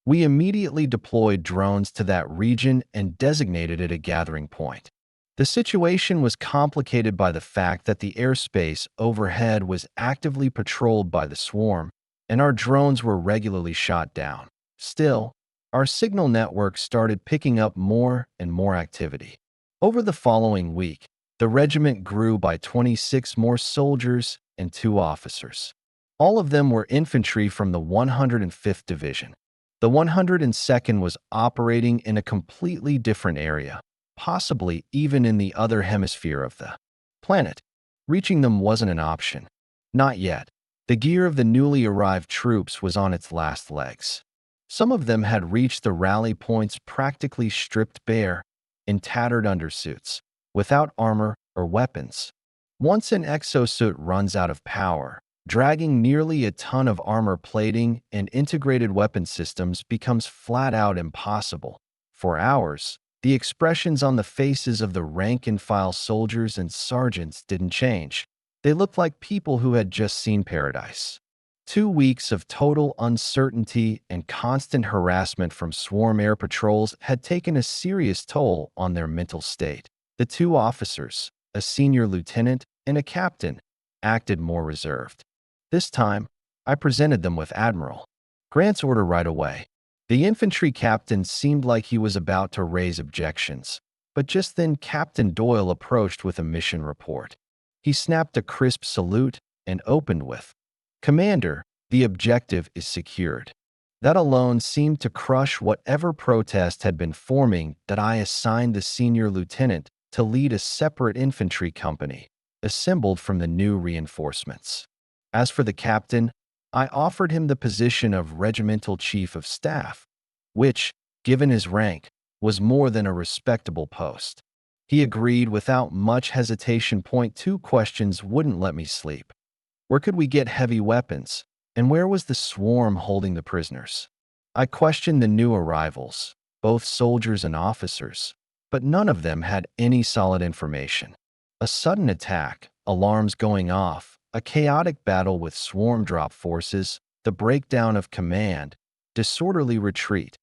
We immediately deployed drones to that region and designated it a gathering point. The situation was complicated by the fact that the airspace overhead was actively patrolled by the swarm, and our drones were regularly shot down. Still, our signal network started picking up more and more activity. Over the following week, the regiment grew by 26 more soldiers and 2 officers. All of them were infantry from the 105th Division. The 102nd was operating in a completely different area, possibly even in the other hemisphere of the planet. Reaching them wasn't an option. Not yet. The gear of the newly arrived troops was on its last legs. Some of them had reached the rally points practically stripped bare, in tattered undersuits, without armor or weapons. Once an exosuit runs out of power, dragging nearly a ton of armor plating and integrated weapon systems becomes flat-out impossible. For hours, the expressions on the faces of the rank-and-file soldiers and sergeants didn't change. They looked like people who had just seen paradise. 2 weeks of total uncertainty and constant harassment from swarm air patrols had taken a serious toll on their mental state. The 2 officers, a senior lieutenant and a captain, acted more reserved. This time, I presented them with Admiral Grant's order right away. The infantry captain seemed like he was about to raise objections, but just then Captain Doyle approached with a mission report. He snapped a crisp salute and opened with, "Commander, the objective is secured." That alone seemed to crush whatever protest had been forming that I assigned the senior lieutenant to lead a separate infantry company, assembled from the new reinforcements. As for the captain, I offered him the position of regimental chief of staff, which, given his rank, was more than a respectable post. He agreed without much hesitation. Point 2 questions wouldn't let me sleep. Where could we get heavy weapons, and where was the swarm holding the prisoners? I questioned the new arrivals, both soldiers and officers, but none of them had any solid information. A sudden attack, alarms going off, a chaotic battle with swarm drop forces, the breakdown of command, disorderly retreat.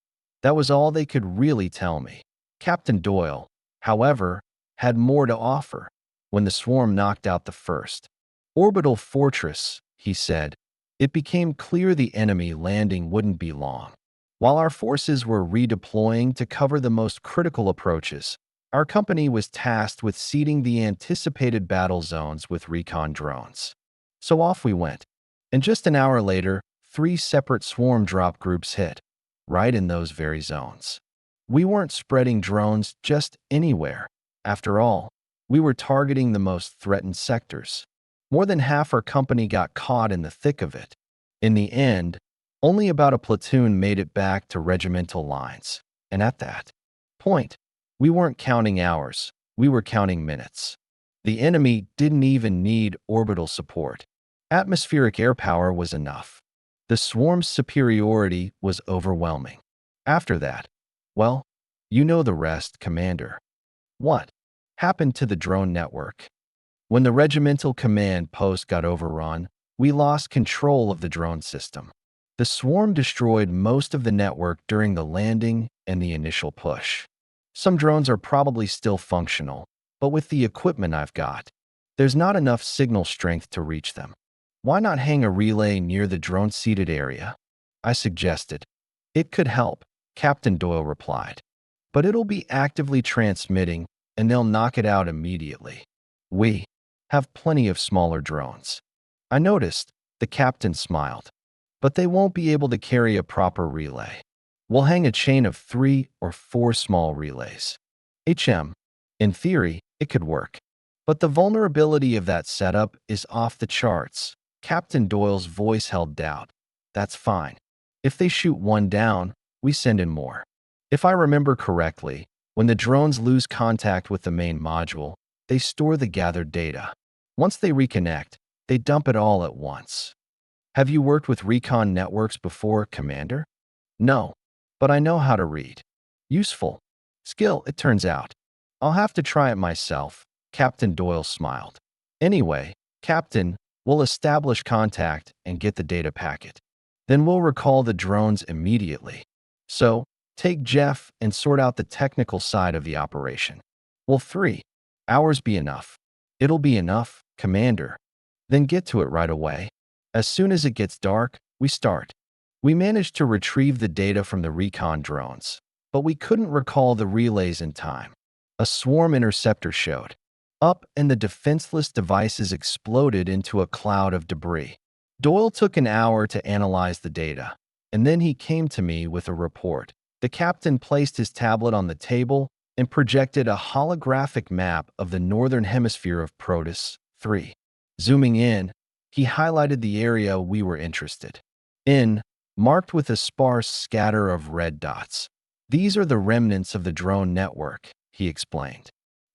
That was all they could really tell me. Captain Doyle, however, had more to offer. When the swarm knocked out the first orbital fortress, he said, it became clear the enemy landing wouldn't be long. While our forces were redeploying to cover the most critical approaches, our company was tasked with seeding the anticipated battle zones with recon drones. So off we went. And just an hour later, 3 separate swarm drop groups hit, right in those very zones. We weren't spreading drones just anywhere. After all, we were targeting the most threatened sectors. More than half our company got caught in the thick of it. In the end, only about a platoon made it back to regimental lines. And at that point, we weren't counting hours, we were counting minutes. The enemy didn't even need orbital support. Atmospheric air power was enough. The swarm's superiority was overwhelming. After that, well, you know the rest, Commander. What happened to the drone network? When the regimental command post got overrun, we lost control of the drone system. The swarm destroyed most of the network during the landing and the initial push. Some drones are probably still functional, but with the equipment I've got, there's not enough signal strength to reach them. Why not hang a relay near the drone-seated area? I suggested. It could help, Captain Doyle replied. But it'll be actively transmitting, and they'll knock it out immediately. We have plenty of smaller drones. I noticed, the captain smiled. But they won't be able to carry a proper relay. We'll hang a chain of 3 or 4 small relays. In theory, it could work. But the vulnerability of that setup is off the charts. Captain Doyle's voice held doubt. That's fine. If they shoot one down, we send in more. If I remember correctly, when the drones lose contact with the main module, they store the gathered data. Once they reconnect, they dump it all at once. Have you worked with recon networks before, Commander? No, but I know how to read. Useful skill, it turns out. I'll have to try it myself, Captain Doyle smiled. Anyway, Captain, we'll establish contact and get the data packet. Then we'll recall the drones immediately. So, take Jeff and sort out the technical side of the operation. Will 3 hours be enough? It'll be enough, Commander. Then get to it right away. As soon as it gets dark, we start. We managed to retrieve the data from the recon drones, but we couldn't recall the relays in time. A swarm interceptor showed up and the defenseless devices exploded into a cloud of debris. Doyle took an hour to analyze the data, and then he came to me with a report. The captain placed his tablet on the table and projected a holographic map of the northern hemisphere of Protus 3. Zooming in, he highlighted the area we were interested in, marked with a sparse scatter of red dots. These are the remnants of the drone network, he explained.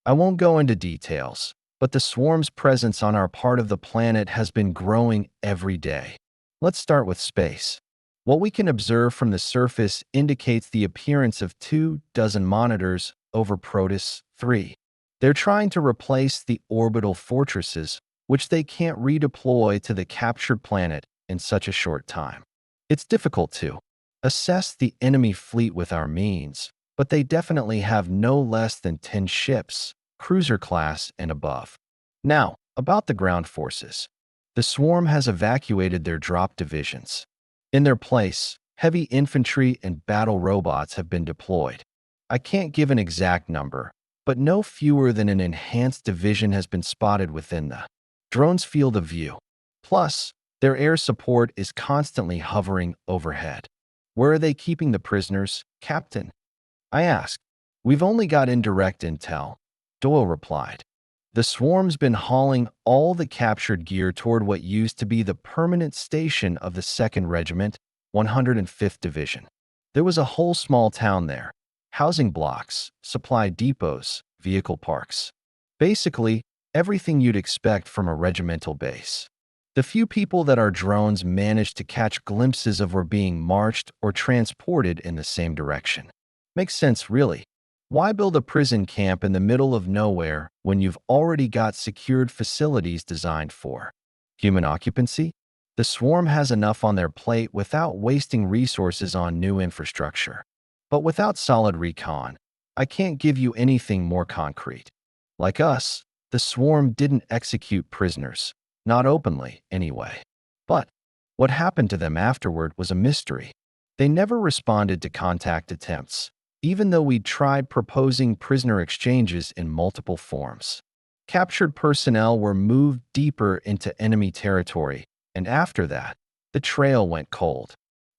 I won't go into details, but the swarm's presence on our part of the planet has been growing every day. Let's start with space. What we can observe from the surface indicates the appearance of 24 monitors over Protus 3. They're trying to replace the orbital fortresses, which they can't redeploy to the captured planet in such a short time. It's difficult to assess the enemy fleet with our means, but they definitely have no less than 10 ships, cruiser class and above. Now, about the ground forces. The swarm has evacuated their drop divisions. In their place, heavy infantry and battle robots have been deployed. I can't give an exact number, but no fewer than an enhanced division has been spotted within the drone's field of view. Plus, their air support is constantly hovering overhead. Where are they keeping the prisoners, Captain? I asked. We've only got indirect intel, Doyle replied. The swarm's been hauling all the captured gear toward what used to be the permanent station of the 2nd Regiment, 105th Division. There was a whole small town there, housing blocks, supply depots, vehicle parks. Basically, everything you'd expect from a regimental base. The few people that our drones managed to catch glimpses of were being marched or transported in the same direction. Makes sense, really. Why build a prison camp in the middle of nowhere when you've already got secured facilities designed for human occupancy? The swarm has enough on their plate without wasting resources on new infrastructure. But without solid recon, I can't give you anything more concrete. Like us, the swarm didn't execute prisoners, not openly anyway. But what happened to them afterward was a mystery. They never responded to contact attempts, even though we'd tried proposing prisoner exchanges in multiple forms. Captured personnel were moved deeper into enemy territory, and after that, the trail went cold.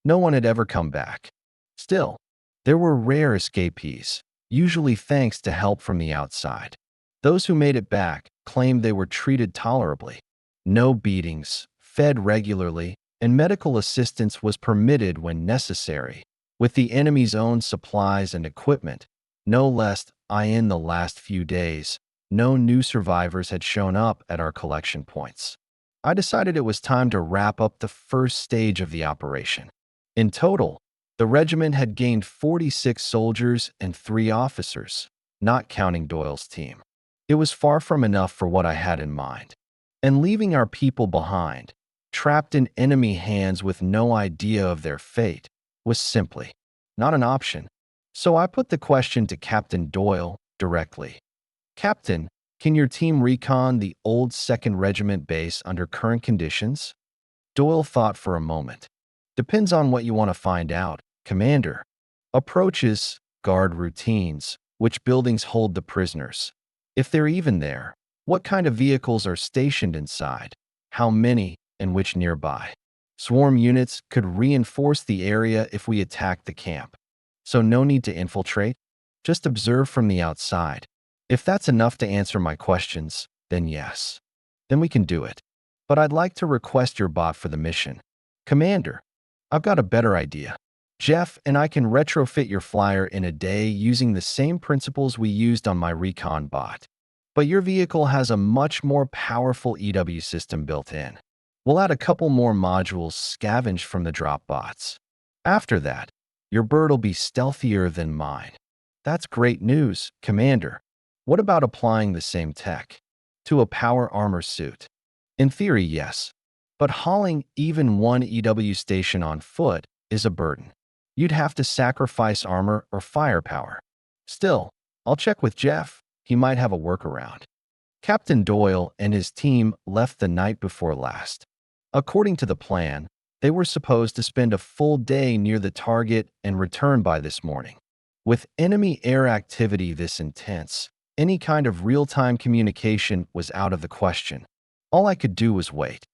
No one had ever come back. Still, there were rare escapees, usually thanks to help from the outside. Those who made it back claimed they were treated tolerably. No beatings, fed regularly, and medical assistance was permitted when necessary. With the enemy's own supplies and equipment, no less in the last few days, no new survivors had shown up at our collection points. I decided it was time to wrap up the first stage of the operation. In total, the regiment had gained 46 soldiers and 3 officers, not counting Doyle's team. It was far from enough for what I had in mind. And leaving our people behind, trapped in enemy hands with no idea of their fate, was simply not an option. So I put the question to Captain Doyle directly. Captain, can your team recon the old 2nd Regiment base under current conditions? Doyle thought for a moment. Depends on what you want to find out, Commander. Approaches, guard routines, which buildings hold the prisoners. If they're even there, what kind of vehicles are stationed inside? How many, and which nearby? Swarm units could reinforce the area if we attacked the camp. So no need to infiltrate, just observe from the outside. If that's enough to answer my questions, then yes. Then we can do it. But I'd like to request your bot for the mission. Commander, I've got a better idea. Jeff and I can retrofit your flyer in a day using the same principles we used on my recon bot. But your vehicle has a much more powerful EW system built in. We'll add a couple more modules scavenged from the drop bots. After that, your bird'll be stealthier than mine. That's great news, Commander. What about applying the same tech to a power armor suit? In theory, yes. But hauling even one EW station on foot is a burden. You'd have to sacrifice armor or firepower. Still, I'll check with Jeff. He might have a workaround. Captain Doyle and his team left the night before last. According to the plan, they were supposed to spend a full day near the target and return by this morning. With enemy air activity this intense, any kind of real-time communication was out of the question. All I could do was wait.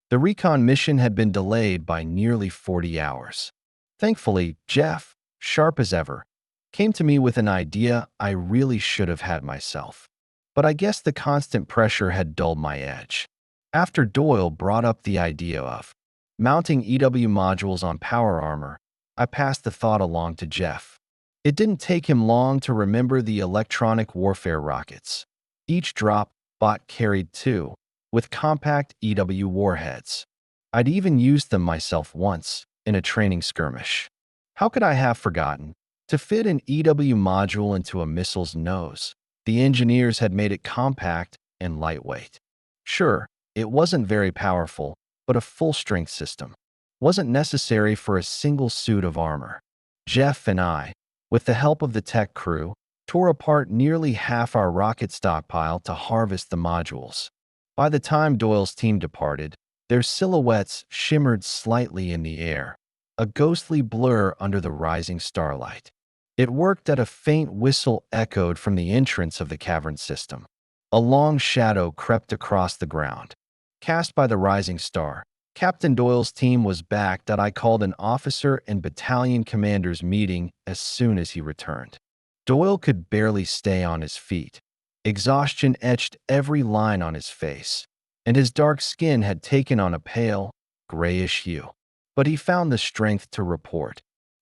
The recon mission had been delayed by nearly 40 hours. Thankfully, Jeff, sharp as ever, came to me with an idea I really should have had myself. But I guess the constant pressure had dulled my edge. After Doyle brought up the idea of mounting EW modules on power armor, I passed the thought along to Jeff. It didn't take him long to remember the electronic warfare rockets. Each drop bot carried 2, with compact EW warheads. I'd even used them myself once, in a training skirmish. How could I have forgotten? To fit an EW module into a missile's nose, the engineers had made it compact and lightweight. Sure, it wasn't very powerful, but a full-strength system wasn't necessary for a single suit of armor. Jeff and I, with the help of the tech crew, tore apart nearly half our rocket stockpile to harvest the modules. By the time Doyle's team departed, their silhouettes shimmered slightly in the air, a ghostly blur under the rising starlight. It worked as a faint whistle echoed from the entrance of the cavern system. A long shadow crept across the ground. Cast by the rising star, Captain Doyle's team was back that I called an officer and battalion commander's meeting as soon as he returned. Doyle could barely stay on his feet. Exhaustion etched every line on his face, and his dark skin had taken on a pale, grayish hue. But he found the strength to report.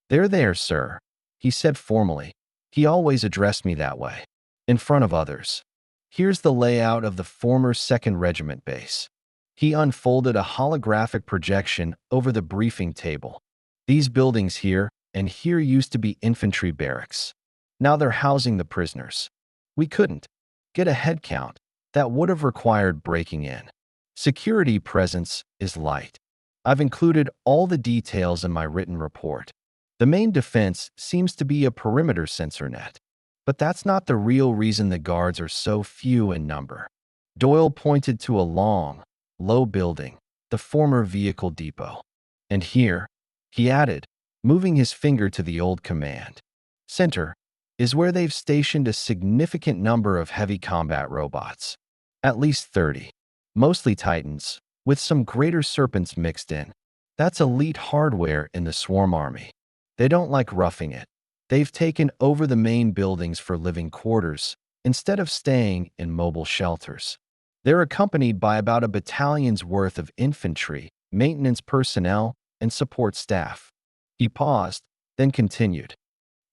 There, sir," he said formally. He always addressed me that way, in front of others. "Here's the layout of the former 2nd Regiment base." He unfolded a holographic projection over the briefing table. "These buildings here and here used to be infantry barracks. Now they're housing the prisoners. We couldn't get a head count. That would have required breaking in. Security presence is light. I've included all the details in my written report. The main defense seems to be a perimeter sensor net. But that's not the real reason the guards are so few in number." Doyle pointed to a long, low building, the former vehicle depot. "And here," he added, moving his finger to the old command center, "is where they've stationed a significant number of heavy combat robots. At least 30. Mostly Titans, with some greater serpents mixed in. That's elite hardware in the Swarm Army. They don't like roughing it. They've taken over the main buildings for living quarters, instead of staying in mobile shelters. They're accompanied by about a battalion's worth of infantry, maintenance personnel, and support staff." He paused, then continued.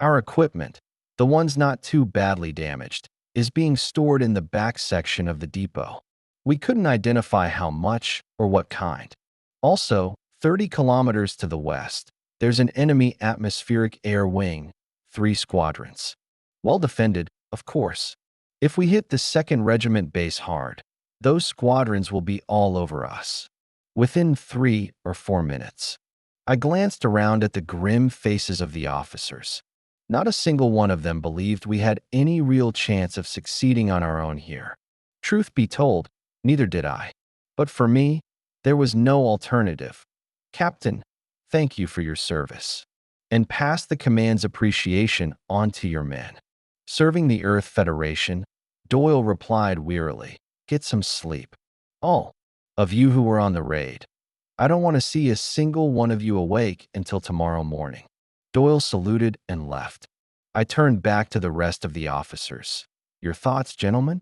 "Our equipment, the ones not too badly damaged, is being stored in the back section of the depot. We couldn't identify how much or what kind. Also, 30 kilometers to the west, there's an enemy atmospheric air wing, 3 squadrons. Well defended, of course. If we hit the 2nd Regiment base hard, those squadrons will be all over us within 3 or 4 minutes." I glanced around at the grim faces of the officers. Not a single one of them believed we had any real chance of succeeding on our own here. Truth be told, neither did I. But for me, there was no alternative. "Captain, thank you for your service. And pass the command's appreciation on to your men." "Serving the Earth Federation," Doyle replied wearily. "Get some sleep. All of you who were on the raid. I don't want to see a single one of you awake until tomorrow morning." Doyle saluted and left. I turned back to the rest of the officers. "Your thoughts, gentlemen?"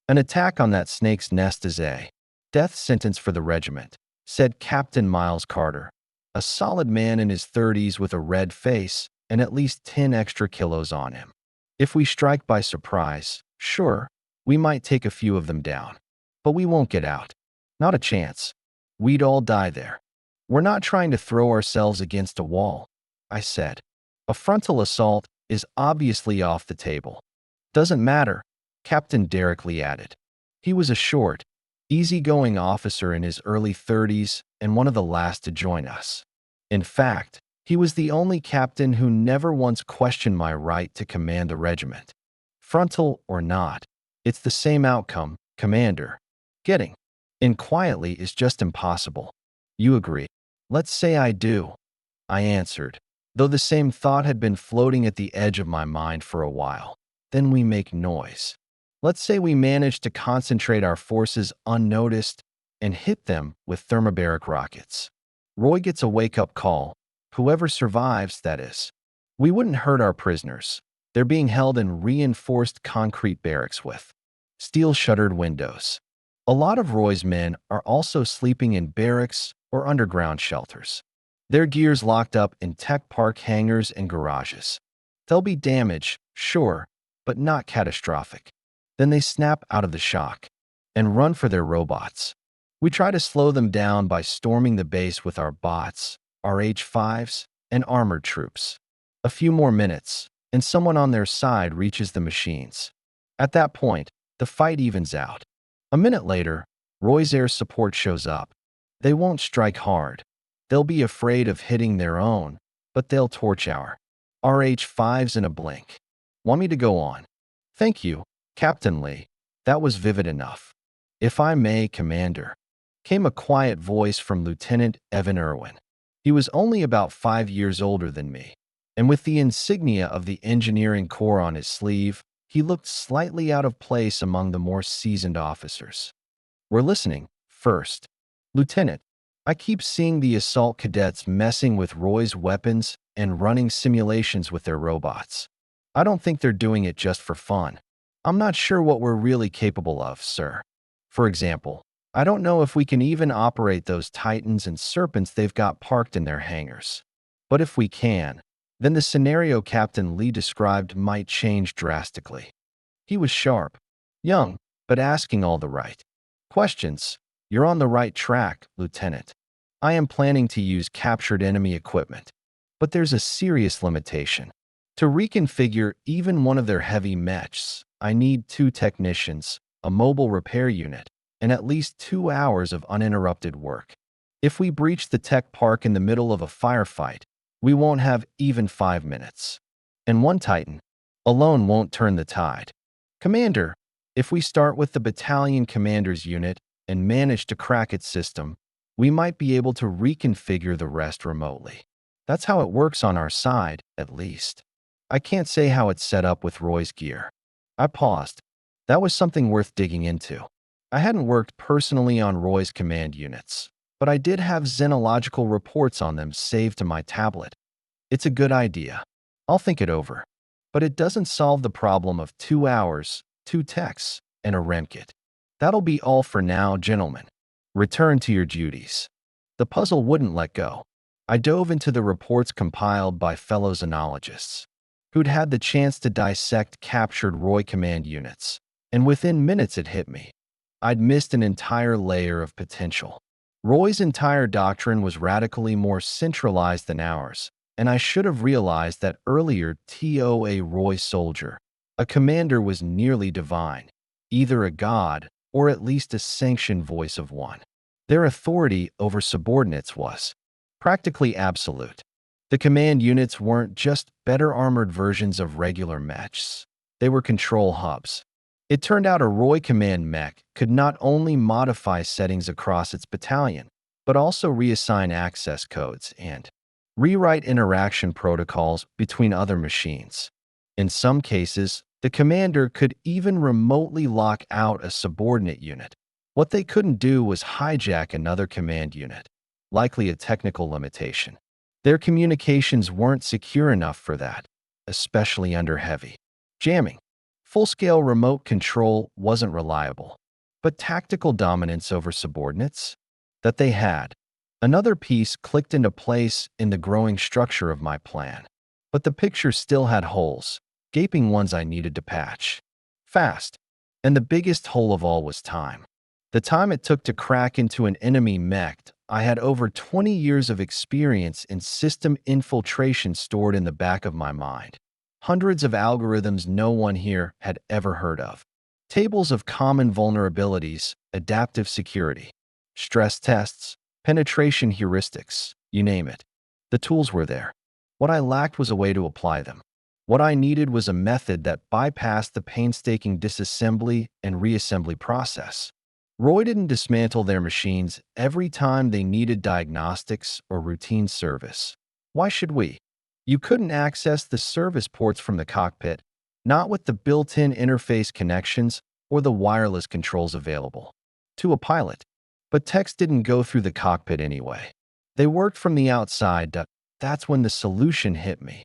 "An attack on that snake's nest is a death sentence for the regiment," said Captain Miles Carter, a solid man in his 30s with a red face and at least 10 extra kilos on him. "If we strike by surprise, sure, we might take a few of them down. But we won't get out. Not a chance. We'd all die there. We're not trying to throw ourselves against a wall," I said. "A frontal assault is obviously off the table." "Doesn't matter," Captain Derrick Lee added. He was a short, easygoing officer in his early 30s and one of the last to join us. In fact, He was the only captain who never once questioned my right to command the regiment. Frontal or not, it's the same outcome, Commander. Getting in quietly is just impossible. You agree? Let's say I do, I answered, though the same thought had been floating at the edge of my mind for a while. Then we make noise. Let's say we manage to concentrate our forces unnoticed and hit them with thermobaric rockets. Roy gets a wake-up call. Whoever survives, that is. We wouldn't hurt our prisoners. They're being held in reinforced concrete barracks with steel-shuttered windows. A lot of Roy's men are also sleeping in barracks or underground shelters. Their gear's locked up in tech park hangars and garages. There'll be damage, sure, but not catastrophic. Then they snap out of the shock and run for their robots. We try to slow them down by storming the base with our bots, our H5s, and armored troops. A few more minutes, and someone on their side reaches the machines. At that point, the fight evens out. A minute later, Roy's air support shows up. They won't strike hard. They'll be afraid of hitting their own, but they'll torch our H5s in a blink. Want me to go on? Thank you, Captain Lee. That was vivid enough. If I may, Commander, came a quiet voice from Lieutenant Evan Irwin. He was only about 5 years older than me, and with the insignia of the engineering corps on his sleeve, he looked slightly out of place among the more seasoned officers. We're listening. First, Lieutenant, I keep seeing the assault cadets messing with Roy's weapons and running simulations with their robots. I don't think they're doing it just for fun. I'm not sure what we're really capable of, sir. For example, I don't know if we can even operate those Titans and Serpents they've got parked in their hangars. But if we can, then the scenario Captain Lee described might change drastically. He was sharp, young, but asking all the right questions. You're on the right track, Lieutenant. I am planning to use captured enemy equipment, but there's a serious limitation. To reconfigure even one of their heavy mechs, I need 2 technicians, a mobile repair unit, and at least 2 hours of uninterrupted work. If we breach the tech park in the middle of a firefight, we won't have even 5 minutes. And 1 Titan alone won't turn the tide. Commander, if we start with the battalion commander's unit and manage to crack its system, we might be able to reconfigure the rest remotely. That's how it works on our side, at least. I can't say how it's set up with Roy's gear. I paused. That was something worth digging into. I hadn't worked personally on Roy's command units, but I did have xenological reports on them saved to my tablet. It's a good idea. I'll think it over. But it doesn't solve the problem of 2 hours, 2 techs, and a remkit. That'll be all for now, gentlemen. Return to your duties. The puzzle wouldn't let go. I dove into the reports compiled by fellow xenologists, who'd had the chance to dissect captured Roy command units, and within minutes it hit me. I'd missed an entire layer of potential. Roy's entire doctrine was radically more centralized than ours, and I should have realized that earlier. A Roy soldier, a commander, was nearly divine, either a god or at least a sanctioned voice of one. Their authority over subordinates was practically absolute. The command units weren't just better armored versions of regular mechs. They were control hubs. It turned out a Roy command mech could not only modify settings across its battalion, but also reassign access codes and rewrite interaction protocols between other machines. In some cases, the commander could even remotely lock out a subordinate unit. What they couldn't do was hijack another command unit, likely a technical limitation. Their communications weren't secure enough for that, especially under heavy jamming. Full-scale remote control wasn't reliable, but tactical dominance over subordinates? That they had. Another piece clicked into place in the growing structure of my plan, but the picture still had holes, gaping ones I needed to patch fast. And the biggest hole of all was time. The time it took to crack into an enemy mech. I had over 20 years of experience in system infiltration stored in the back of my mind. Hundreds of algorithms no one here had ever heard of. Tables of common vulnerabilities, adaptive security, stress tests, penetration heuristics, you name it. The tools were there. What I lacked was a way to apply them. What I needed was a method that bypassed the painstaking disassembly and reassembly process. Roy didn't dismantle their machines every time they needed diagnostics or routine service. Why should we? You couldn't access the service ports from the cockpit, not with the built-in interface connections or the wireless controls available to a pilot. But techs didn't go through the cockpit anyway. They worked from the outside. That's when the solution hit me.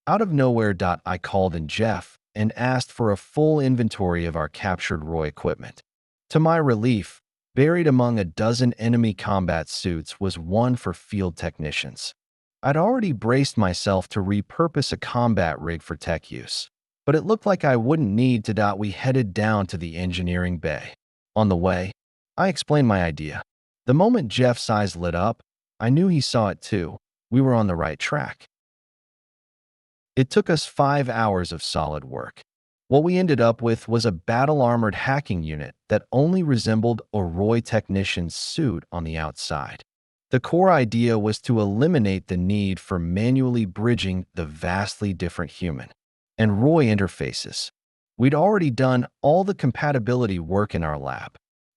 Out of nowhere, I called in Jeff and asked for a full inventory of our captured Roy equipment. To my relief, buried among a dozen enemy combat suits was one for field technicians. I'd already braced myself to repurpose a combat rig for tech use, but it looked like I wouldn't need to. We headed down to the engineering bay. On the way, I explained my idea. The moment Jeff's eyes lit up, I knew he saw it too. We were on the right track. It took us 5 hours of solid work. What we ended up with was a battle-armored hacking unit that only resembled a Roy technician's suit on the outside. The core idea was to eliminate the need for manually bridging the vastly different human and Roy interfaces. We'd already done all the compatibility work in our lab.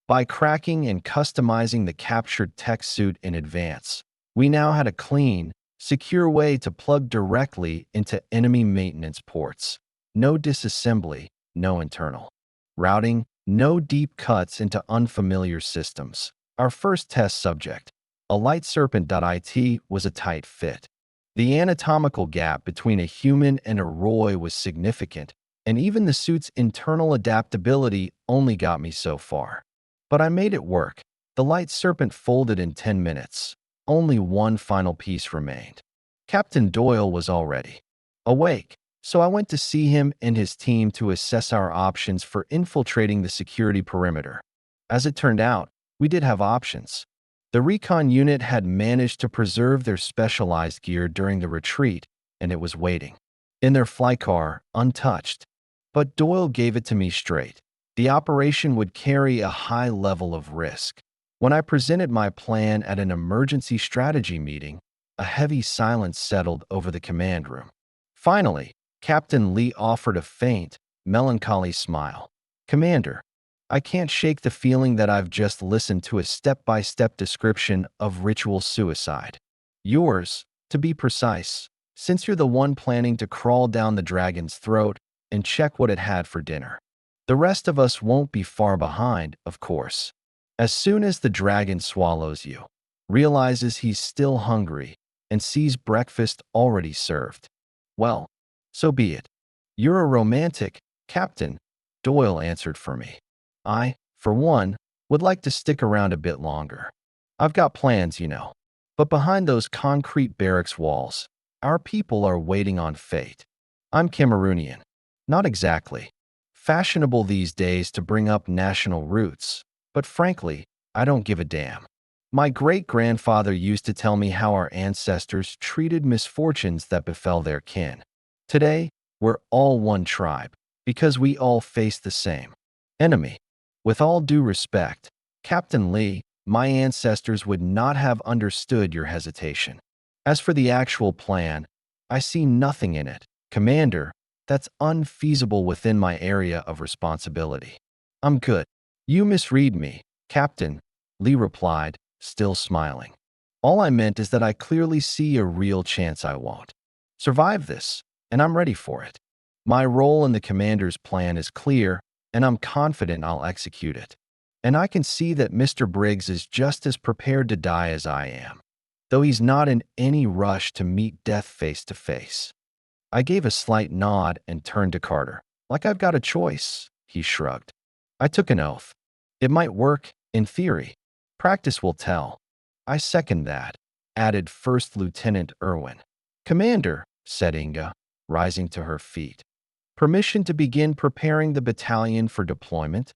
By cracking and customizing the captured tech suit in advance, we now had a clean, secure way to plug directly into enemy maintenance ports. No disassembly, no internal routing, no deep cuts into unfamiliar systems. Our first test subject, a light serpent.it, was a tight fit. The anatomical gap between a human and a Roy was significant, and even the suit's internal adaptability only got me so far. But I made it work. The light serpent folded in 10 minutes. Only one final piece remained. Captain Doyle was already awake, so I went to see him and his team to assess our options for infiltrating the security perimeter. As it turned out, we did have options. The recon unit had managed to preserve their specialized gear during the retreat, and it was waiting in their flycar, untouched. But Doyle gave it to me straight. The operation would carry a high level of risk. When I presented my plan at an emergency strategy meeting, a heavy silence settled over the command room. Finally, Captain Lee offered a faint, melancholy smile. "Commander, I can't shake the feeling that I've just listened to a step-by-step description of ritual suicide. Yours, to be precise, since you're the one planning to crawl down the dragon's throat and check what it had for dinner. The rest of us won't be far behind, of course. As soon as the dragon swallows you, realizes he's still hungry, and sees breakfast already served, well, so be it. You're a romantic, Captain," Doyle answered for me. "I, for one, would like to stick around a bit longer. I've got plans, you know. But behind those concrete barracks walls, our people are waiting on fate. I'm Cameroonian. Not exactly fashionable these days to bring up national roots, but frankly, I don't give a damn. My great-grandfather used to tell me how our ancestors treated misfortunes that befell their kin. Today, we're all one tribe, because we all face the same enemy. With all due respect, Captain Lee, my ancestors would not have understood your hesitation. As for the actual plan, I see nothing in it, Commander, that's unfeasible within my area of responsibility. I'm good." "You misread me, Captain," Lee replied, still smiling. "All I meant is that I clearly see a real chance I won't survive this, and I'm ready for it. My role in the commander's plan is clear, and I'm confident I'll execute it. And I can see that Mr. Briggs is just as prepared to die as I am, though he's not in any rush to meet death face to face." I gave a slight nod and turned to Carter. "Like I've got a choice," he shrugged. I took an oath. "It might work, in theory. Practice will tell." "I second that," added First Lieutenant Irwin. "Commander," said Inga, rising to her feet. "Permission to begin preparing the battalion for deployment?"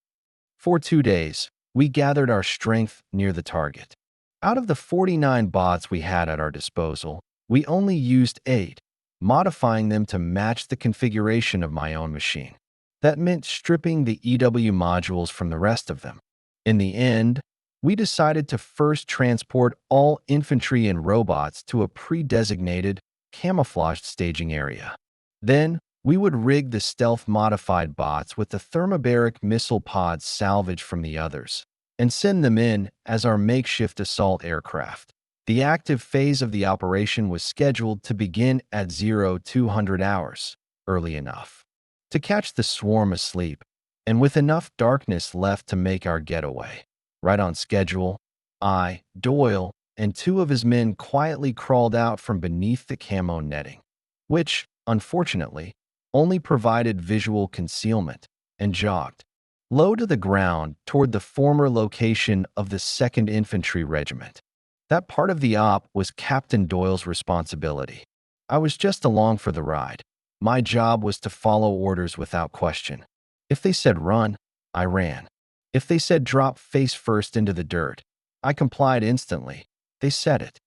For 2 days, we gathered our strength near the target. Out of the 49 bots we had at our disposal, we only used 8, modifying them to match the configuration of my own machine. That meant stripping the EW modules from the rest of them. In the end, we decided to first transport all infantry and robots to a pre-designated, camouflaged staging area. Then, we would rig the stealth-modified bots with the thermobaric missile pods salvaged from the others and send them in as our makeshift assault aircraft. The active phase of the operation was scheduled to begin at 0200 hours, early enough to catch the swarm asleep, and with enough darkness left to make our getaway. Right on schedule, I, Doyle, and two of his men quietly crawled out from beneath the camo netting, which, unfortunately, only provided visual concealment, and jogged low to the ground toward the former location of the 2nd Infantry Regiment. That part of the op was Captain Doyle's responsibility. I was just along for the ride. My job was to follow orders without question. If they said run, I ran. If they said drop face first into the dirt, I complied instantly. They said it.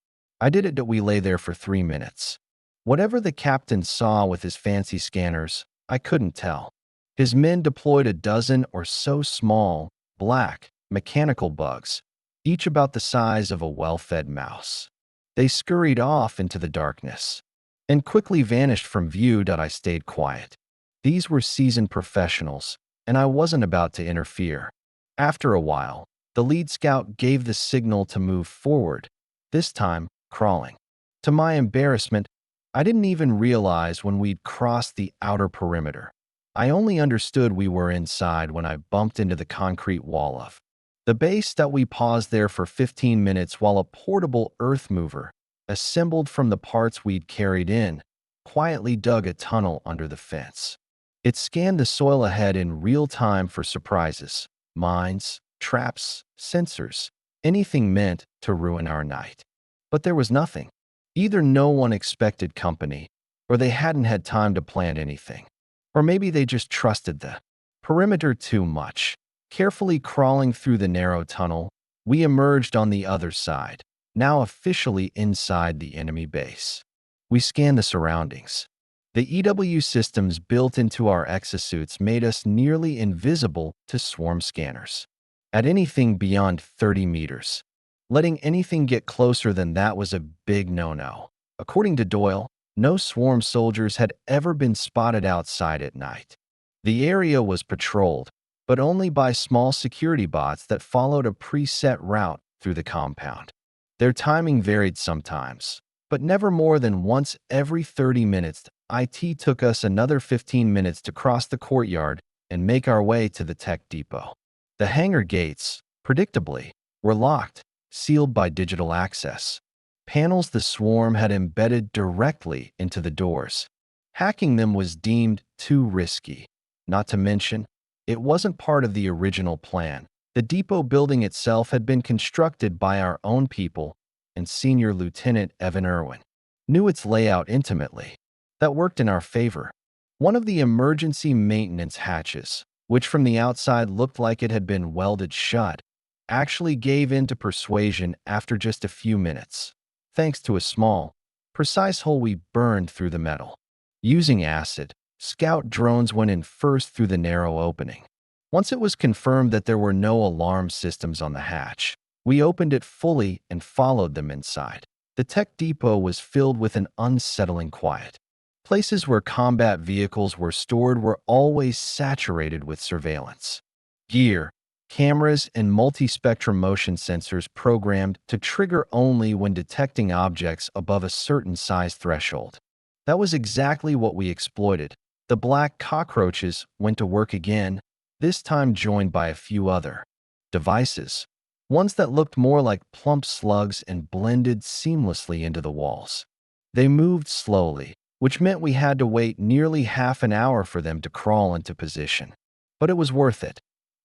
I did it that we lay there for 3 minutes. Whatever the captain saw with his fancy scanners, I couldn't tell. His men deployed a dozen or so small, black, mechanical bugs, each about the size of a well-fed mouse. They scurried off into the darkness and quickly vanished from view. I stayed quiet. These were seasoned professionals, and I wasn't about to interfere. After a while, the lead scout gave the signal to move forward, this time crawling. To my embarrassment, I didn't even realize when we'd crossed the outer perimeter. I only understood we were inside when I bumped into the concrete wall of the base. That we paused there for 15 minutes while a portable earth mover, assembled from the parts we'd carried in, quietly dug a tunnel under the fence. It scanned the soil ahead in real time for surprises, mines, traps, sensors, anything meant to ruin our night. But there was nothing. Either no one expected company, or they hadn't had time to plan anything. Or maybe they just trusted the perimeter too much. Carefully crawling through the narrow tunnel, we emerged on the other side, now officially inside the enemy base. We scanned the surroundings. The EW systems built into our exosuits made us nearly invisible to swarm scanners. At anything beyond 30 meters. Letting anything get closer than that was a big no-no. According to Doyle, no swarm soldiers had ever been spotted outside at night. The area was patrolled, but only by small security bots that followed a preset route through the compound. Their timing varied sometimes, but never more than once every 30 minutes. IT took us another 15 minutes to cross the courtyard and make our way to the tech depot. The hangar gates, predictably, were locked, sealed by digital access. Panels the swarm had embedded directly into the doors. Hacking them was deemed too risky. Not to mention, it wasn't part of the original plan. The depot building itself had been constructed by our own people, and Senior Lieutenant Evan Irwin knew its layout intimately. That worked in our favor. One of the emergency maintenance hatches, which from the outside looked like it had been welded shut, actually gave in to persuasion after just a few minutes, thanks to a small, precise hole we burned through the metal. Using acid, scout drones went in first through the narrow opening. Once it was confirmed that there were no alarm systems on the hatch, we opened it fully and followed them inside. The tech depot was filled with an unsettling quiet. Places where combat vehicles were stored were always saturated with surveillance gear, cameras, and multi-spectrum motion sensors programmed to trigger only when detecting objects above a certain size threshold. That was exactly what we exploited. The black cockroaches went to work again, this time joined by a few other devices, ones that looked more like plump slugs and blended seamlessly into the walls. They moved slowly, which meant we had to wait nearly half an hour for them to crawl into position. But it was worth it.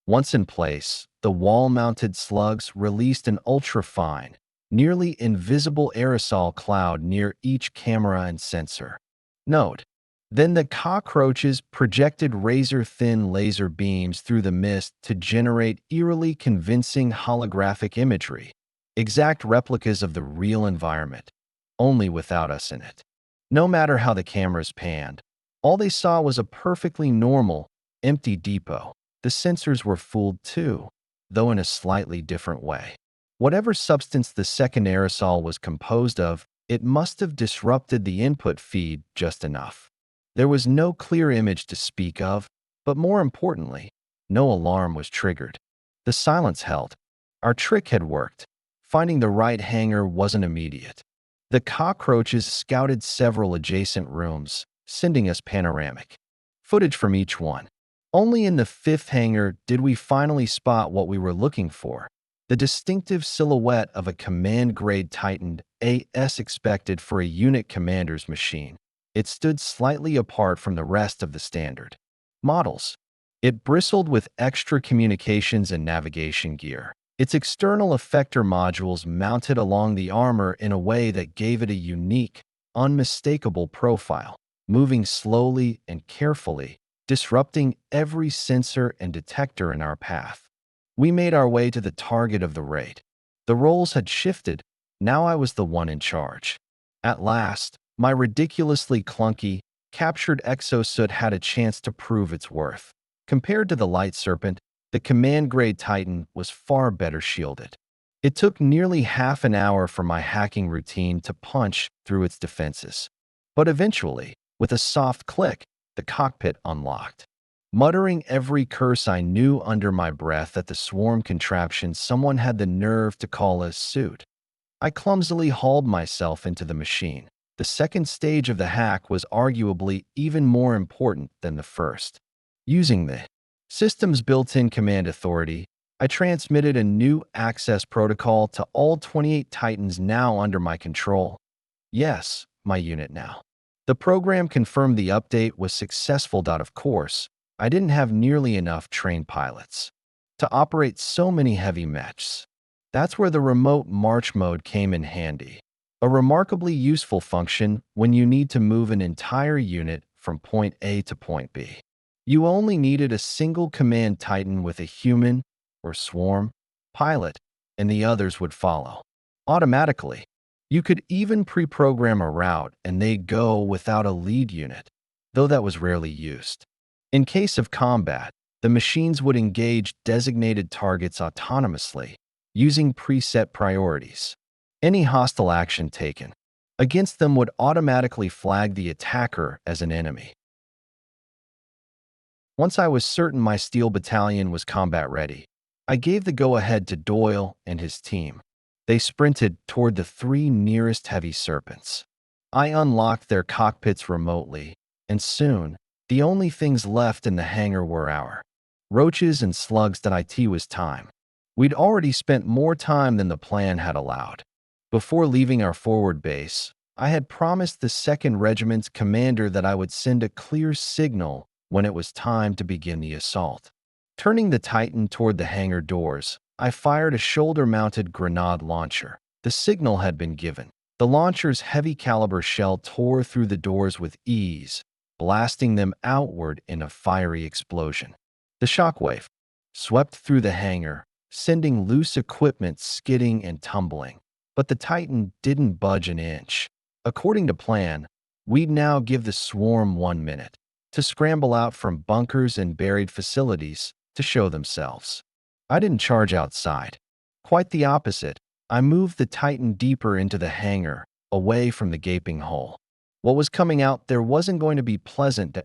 Once in place, the wall-mounted slugs released an ultra-fine, nearly invisible aerosol cloud near each camera and sensor. Note, then the cockroaches projected razor-thin laser beams through the mist to generate eerily convincing holographic imagery, exact replicas of the real environment, only without us in it. No matter how the cameras panned, all they saw was a perfectly normal, empty depot. The sensors were fooled too, though in a slightly different way. Whatever substance the second aerosol was composed of It must have disrupted the input feed just enough. There was no clear image to speak of, but more importantly, no alarm was triggered. The silence held. Our trick had worked. Finding the right hangar wasn't immediate. The cockroaches scouted several adjacent rooms, sending us panoramic footage from each one. Only in the fifth hangar did we finally spot what we were looking for: the distinctive silhouette of a command-grade Titan as expected for a unit commander's machine. It stood slightly apart from the rest of the standard models. It bristled with extra communications and navigation gear. Its external effector modules mounted along the armor in a way that gave it a unique, unmistakable profile, moving slowly and carefully, disrupting every sensor and detector in our path. We made our way to the target of the raid. The roles had shifted. Now I was the one in charge. At last, my ridiculously clunky, captured exosuit had a chance to prove its worth. Compared to the Light Serpent, the command-grade Titan was far better shielded. It took nearly half an hour for my hacking routine to punch through its defenses. But eventually, with a soft click, the cockpit unlocked. Muttering every curse I knew under my breath at the swarm contraption someone had the nerve to call a suit, I clumsily hauled myself into the machine. The second stage of the hack was arguably even more important than the first. Using the system's built-in command authority, I transmitted a new access protocol to all 28 Titans now under my control. Yes, my unit now. The program confirmed the update was successful. Of course, I didn't have nearly enough trained pilots to operate so many heavy mechs. That's where the remote march mode came in handy. A remarkably useful function when you need to move an entire unit from point A to point B. You only needed a single command Titan with a human, or swarm, pilot, and the others would follow automatically. You could even pre-program a route and they'd go without a lead unit, though that was rarely used. In case of combat, the machines would engage designated targets autonomously, using preset priorities. Any hostile action taken against them would automatically flag the attacker as an enemy. Once I was certain my steel battalion was combat ready, I gave the go-ahead to Doyle and his team. They sprinted toward the 3 nearest heavy serpents. I unlocked their cockpits remotely, and soon, the only things left in the hangar were our roaches and slugs. It was time. We'd already spent more time than the plan had allowed. Before leaving our forward base, I had promised the 2nd Regiment's commander that I would send a clear signal when it was time to begin the assault. Turning the Titan toward the hangar doors, I fired a shoulder-mounted grenade launcher. The signal had been given. The launcher's heavy-caliber shell tore through the doors with ease, blasting them outward in a fiery explosion. The shockwave swept through the hangar, sending loose equipment skidding and tumbling. But the Titan didn't budge an inch. According to plan, we'd now give the swarm 1 minute to scramble out from bunkers and buried facilities to show themselves. I didn't charge outside. Quite the opposite. I moved the Titan deeper into the hangar, away from the gaping hole. What was coming out there wasn't going to be pleasant.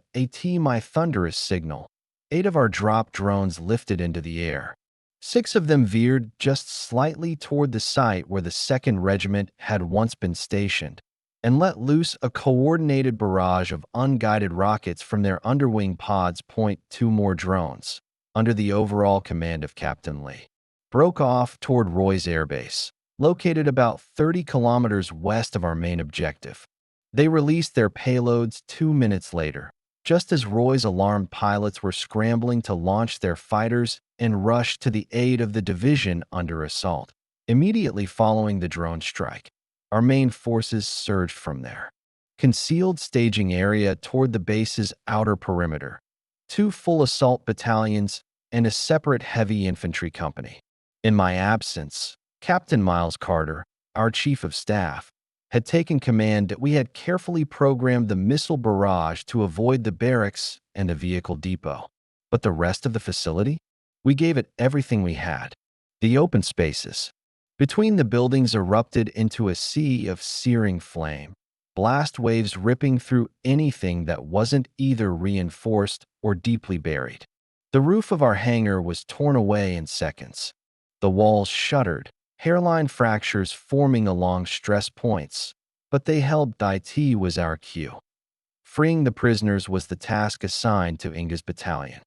My thunderous signal. 8 of our drop drones lifted into the air. 6 of them veered just slightly toward the site where the 2nd Regiment had once been stationed, and let loose a coordinated barrage of unguided rockets from their underwing pods. 2 more drones, under the overall command of Captain Lee, broke off toward Roy's airbase, located about 30 kilometers west of our main objective. They released their payloads 2 minutes later, just as Roy's alarmed pilots were scrambling to launch their fighters and rush to the aid of the division under assault. Immediately following the drone strike, our main forces surged from their concealed staging area toward the base's outer perimeter. 2 full assault battalions and a separate heavy infantry company. In my absence, Captain Miles Carter, our chief of staff, had taken command. We had carefully programmed the missile barrage to avoid the barracks and the vehicle depot. But the rest of the facility? We gave it everything we had. The open spaces, Between the buildings erupted into a sea of searing flame, blast waves ripping through anything that wasn't either reinforced or deeply buried. The roof of our hangar was torn away in seconds. The walls shuddered, hairline fractures forming along stress points, but they held. It was our cue. Freeing the prisoners was the task assigned to Inga's battalion.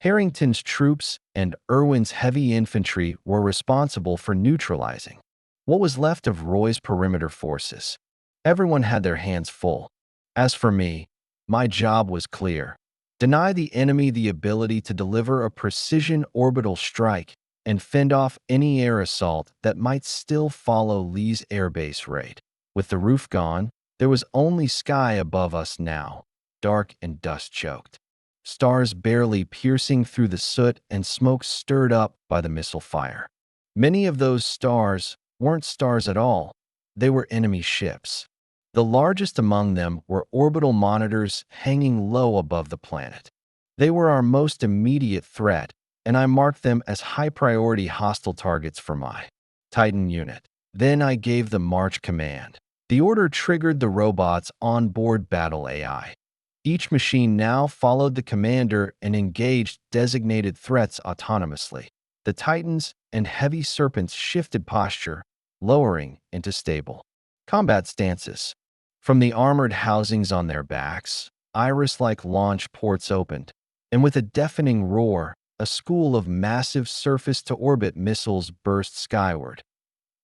Harrington's troops and Irwin's heavy infantry were responsible for neutralizing what was left of Roy's perimeter forces. Everyone had their hands full. As for me, my job was clear. Deny the enemy the ability to deliver a precision orbital strike and fend off any air assault that might still follow Lee's airbase raid. With the roof gone, there was only sky above us now, dark and dust-choked. Stars barely piercing through the soot and smoke stirred up by the missile fire. Many of those stars weren't stars at all. They were enemy ships. The largest among them were orbital monitors hanging low above the planet. They were our most immediate threat, and I marked them as high-priority hostile targets for my Titan unit. Then I gave the march command. The order triggered the robot's onboard battle AI. Each machine now followed the commander and engaged designated threats autonomously. The Titans and Heavy Serpents shifted posture, lowering into stable combat stances. From the armored housings on their backs, iris-like launch ports opened, and with a deafening roar, a school of massive surface-to-orbit missiles burst skyward.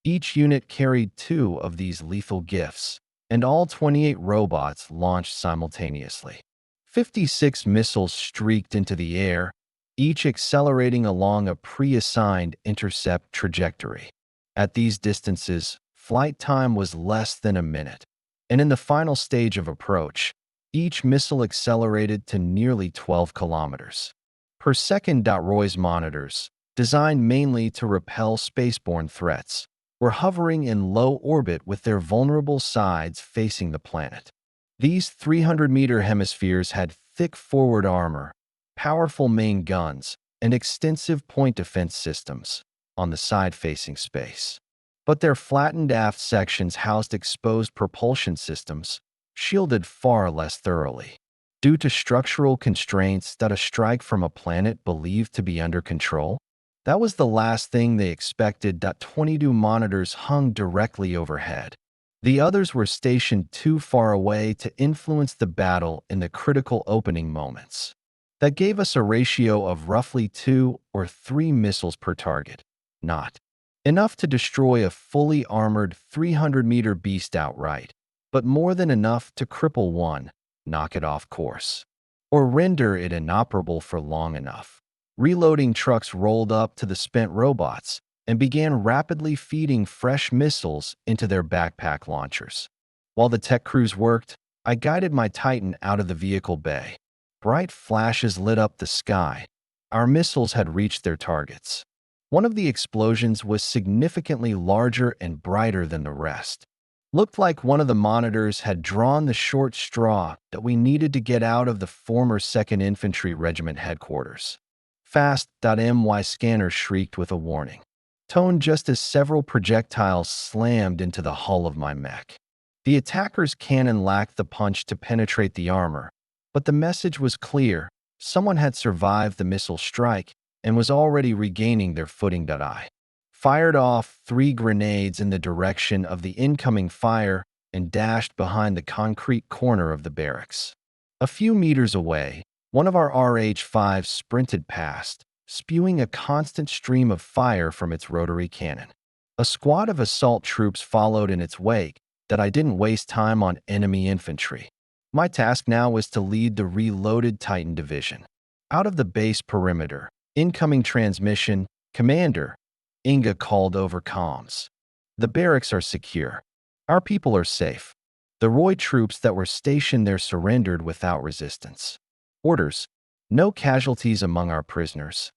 Each unit carried 2 of these lethal gifts, and all 28 robots launched simultaneously. 56 missiles streaked into the air, each accelerating along a pre-assigned intercept trajectory. At these distances, flight time was less than a minute, and in the final stage of approach, each missile accelerated to nearly 12 kilometers per second. Roy's monitors, designed mainly to repel spaceborne threats, were hovering in low orbit with their vulnerable sides facing the planet. These 300-meter hemispheres had thick forward armor, powerful main guns, and extensive point defense systems on the side facing space. But their flattened aft sections housed exposed propulsion systems, shielded far less thoroughly. Due to structural constraints that a strike from a planet believed to be under control, that was the last thing they expected. 22 monitors hung directly overhead. The others were stationed too far away to influence the battle in the critical opening moments. That gave us a ratio of roughly 2 or 3 missiles per target. Not enough to destroy a fully armored 300-meter beast outright, but more than enough to cripple one, knock it off course, or render it inoperable for long enough. Reloading trucks rolled up to the spent robots and began rapidly feeding fresh missiles into their backpack launchers. While the tech crews worked, I guided my Titan out of the vehicle bay. Bright flashes lit up the sky. Our missiles had reached their targets. One of the explosions was significantly larger and brighter than the rest. Looked like one of the monitors had drawn the short straw that we needed to get out of the former 2nd Infantry Regiment headquarters. Fast.my scanner shrieked with a warning tone just as several projectiles slammed into the hull of my mech. The attacker's cannon lacked the punch to penetrate the armor, but the message was clear. Someone had survived the missile strike and was already regaining their footing. I fired off 3 grenades in the direction of the incoming fire and dashed behind the concrete corner of the barracks. A few meters away, one of our RH-5s sprinted past, spewing a constant stream of fire from its rotary cannon. A squad of assault troops followed in its wake. That I didn't waste time on enemy infantry. My task now was to lead the reloaded Titan division. Out of the base perimeter, incoming transmission, Commander, Inga called over comms. The barracks are secure. Our people are safe. The Roy troops that were stationed there surrendered without resistance. Orders: no casualties among our prisoners.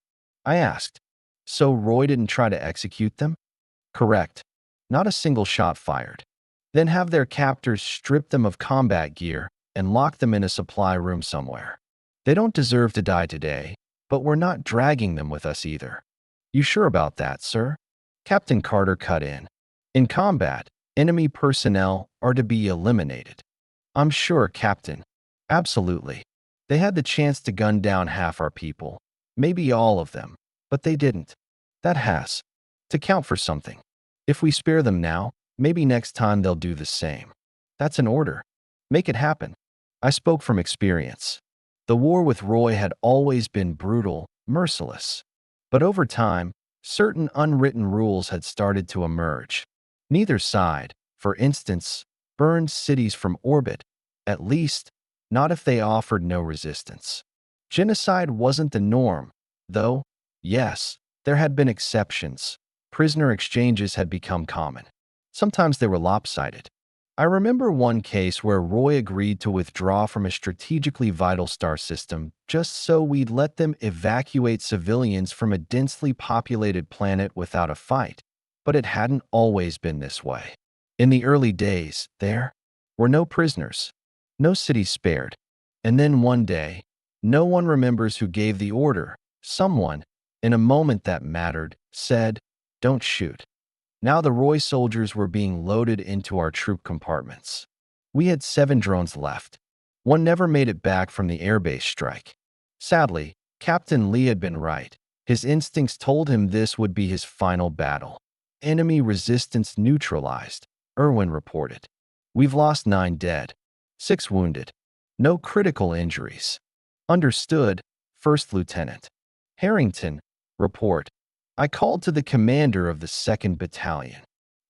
I asked, so Roy didn't try to execute them? Correct. Not a single shot fired. Then have their captors strip them of combat gear and lock them in a supply room somewhere. They don't deserve to die today, but we're not dragging them with us either. You sure about that, sir? Captain Carter cut in. In combat, enemy personnel are to be eliminated. I'm sure, Captain. Absolutely. They had the chance to gun down half our people, maybe all of them, but they didn't. That has to count for something. If we spare them now, maybe next time they'll do the same. That's an order. Make it happen. I spoke from experience. The war with Roy had always been brutal, merciless. But over time, certain unwritten rules had started to emerge. Neither side, for instance, burned cities from orbit, at least, not if they offered no resistance. Genocide wasn't the norm, though, yes, there had been exceptions. Prisoner exchanges had become common. Sometimes they were lopsided. I remember one case where Roy agreed to withdraw from a strategically vital star system just so we'd let them evacuate civilians from a densely populated planet without a fight. But it hadn't always been this way. In the early days, there were no prisoners, no city spared. And then one day, no one remembers who gave the order. Someone, in a moment that mattered, said, "Don't shoot." Now the Roy soldiers were being loaded into our troop compartments. We had 7 drones left. One never made it back from the airbase strike. Sadly, Captain Lee had been right. His instincts told him this would be his final battle. Enemy resistance neutralized, Irwin reported. We've lost 9 dead, 6 wounded. No critical injuries. Understood, First Lieutenant. Harrington, report. I called to the commander of the 2nd Battalion.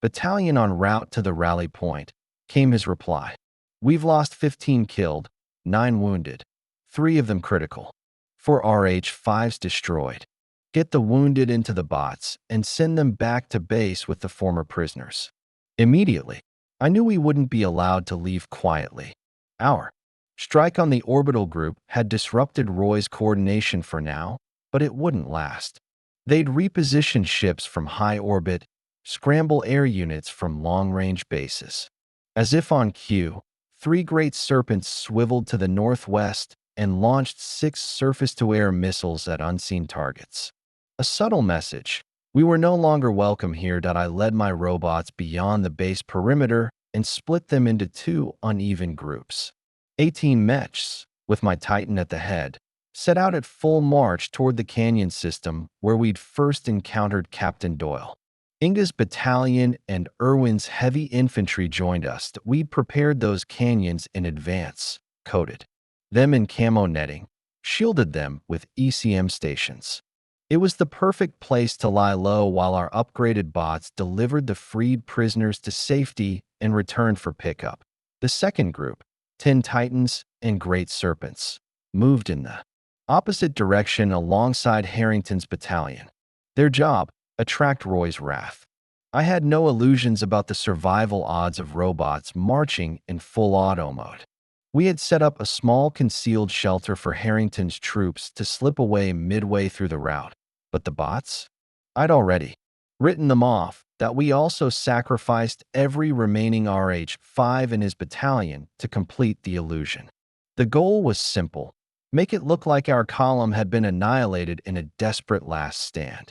Battalion en route to the rally point, came his reply. We've lost 15 killed, 9 wounded, 3 of them critical. 4 RH-5s destroyed. Get the wounded into the bots and send them back to base with the former prisoners. Immediately, I knew we wouldn't be allowed to leave quietly. Our strike on the orbital group had disrupted Roy's coordination for now, but it wouldn't last. They'd reposition ships from high orbit, scramble air units from long-range bases. As if on cue, 3 great serpents swiveled to the northwest and launched 6 surface-to-air missiles at unseen targets. A subtle message. We were no longer welcome here. I led my robots beyond the base perimeter and split them into 2 uneven groups. 18 mechs, with my Titan at the head, set out at full march toward the canyon system where we'd first encountered Captain Doyle. Inga's battalion and Irwin's heavy infantry joined us. We'd prepared those canyons in advance, coated them in camo netting, shielded them with ECM stations. It was the perfect place to lie low while our upgraded bots delivered the freed prisoners to safety and returned for pickup. The second group, 10 Titans and Great Serpents, moved in the opposite direction alongside Harrington's battalion. Their job, attract Roy's wrath. I had no illusions about the survival odds of robots marching in full auto mode. We had set up a small concealed shelter for Harrington's troops to slip away midway through the route. But the bots? I'd already written them off. That we also sacrificed every remaining RH-5 in his battalion to complete the illusion. The goal was simple. Make it look like our column had been annihilated in a desperate last stand.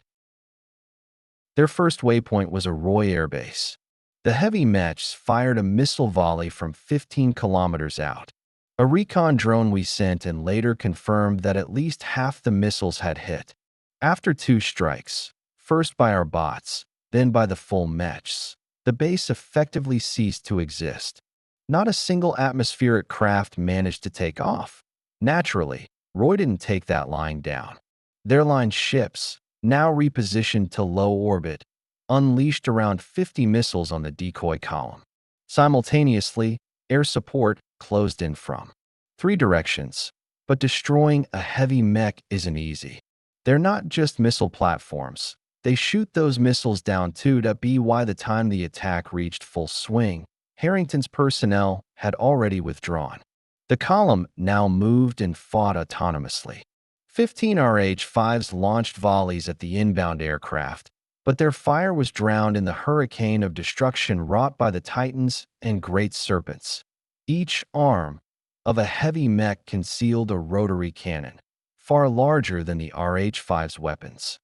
Their first waypoint was a Roy airbase. The heavy mechs fired a missile volley from 15 kilometers out. A recon drone we sent and later confirmed that at least half the missiles had hit. After 2 strikes, first by our bots, then by the full mechs, the base effectively ceased to exist. Not a single atmospheric craft managed to take off. Naturally, Roy didn't take that lying down. Their line ships, now repositioned to low orbit, unleashed around 50 missiles on the decoy column. Simultaneously, air support closed in from 3 directions, but destroying a heavy mech isn't easy. They're not just missile platforms. They shoot those missiles down too. By the time the attack reached full swing, Harrington's personnel had already withdrawn. The column now moved and fought autonomously. 15 RH-5s launched volleys at the inbound aircraft, but their fire was drowned in the hurricane of destruction wrought by the Titans and Great Serpents. Each arm of a heavy mech concealed a rotary cannon, far larger than the RH-5's weapons.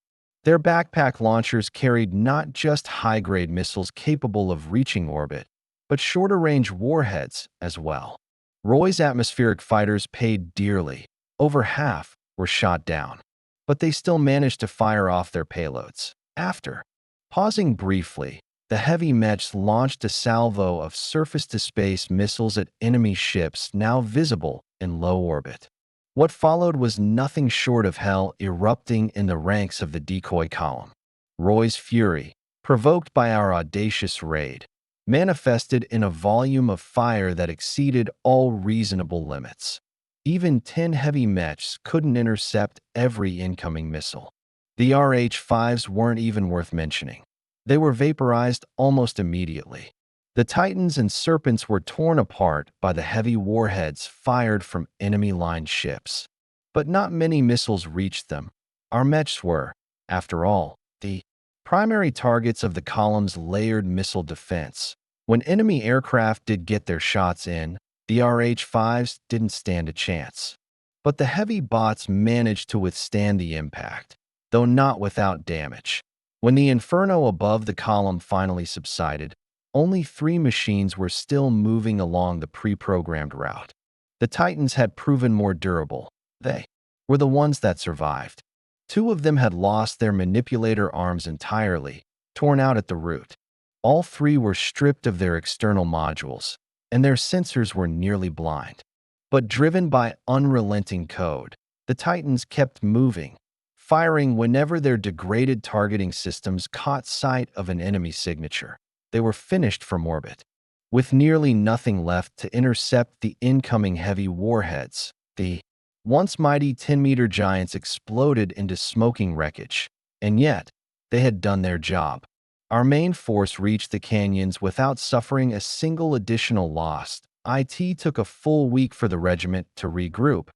Their backpack launchers carried not just high-grade missiles capable of reaching orbit, but shorter-range warheads as well. Roy's atmospheric fighters paid dearly. Over half were shot down, but they still managed to fire off their payloads. After pausing briefly, the heavy mechs launched a salvo of surface-to-space missiles at enemy ships now visible in low orbit. What followed was nothing short of hell erupting in the ranks of the decoy column. Roy's fury, provoked by our audacious raid, manifested in a volume of fire that exceeded all reasonable limits. Even 10 heavy mechs couldn't intercept every incoming missile. The RH-5s weren't even worth mentioning. They were vaporized almost immediately. The Titans and Serpents were torn apart by the heavy warheads fired from enemy-lined ships. But not many missiles reached them. Our mechs were, after all, the primary targets of the column's layered missile defense. When enemy aircraft did get their shots in, the RH-5s didn't stand a chance. But the heavy bots managed to withstand the impact, though not without damage. When the inferno above the column finally subsided, only 3 machines were still moving along the pre-programmed route. The Titans had proven more durable. They were the ones that survived. 2 of them had lost their manipulator arms entirely, torn out at the root. All 3 were stripped of their external modules, and their sensors were nearly blind. But driven by unrelenting code, the Titans kept moving, firing whenever their degraded targeting systems caught sight of an enemy signature. They were finished from orbit. With nearly nothing left to intercept the incoming heavy warheads, the once mighty 10-meter giants exploded into smoking wreckage. And yet, they had done their job. Our main force reached the canyons without suffering a single additional loss. It took a full week for the regiment to regroup.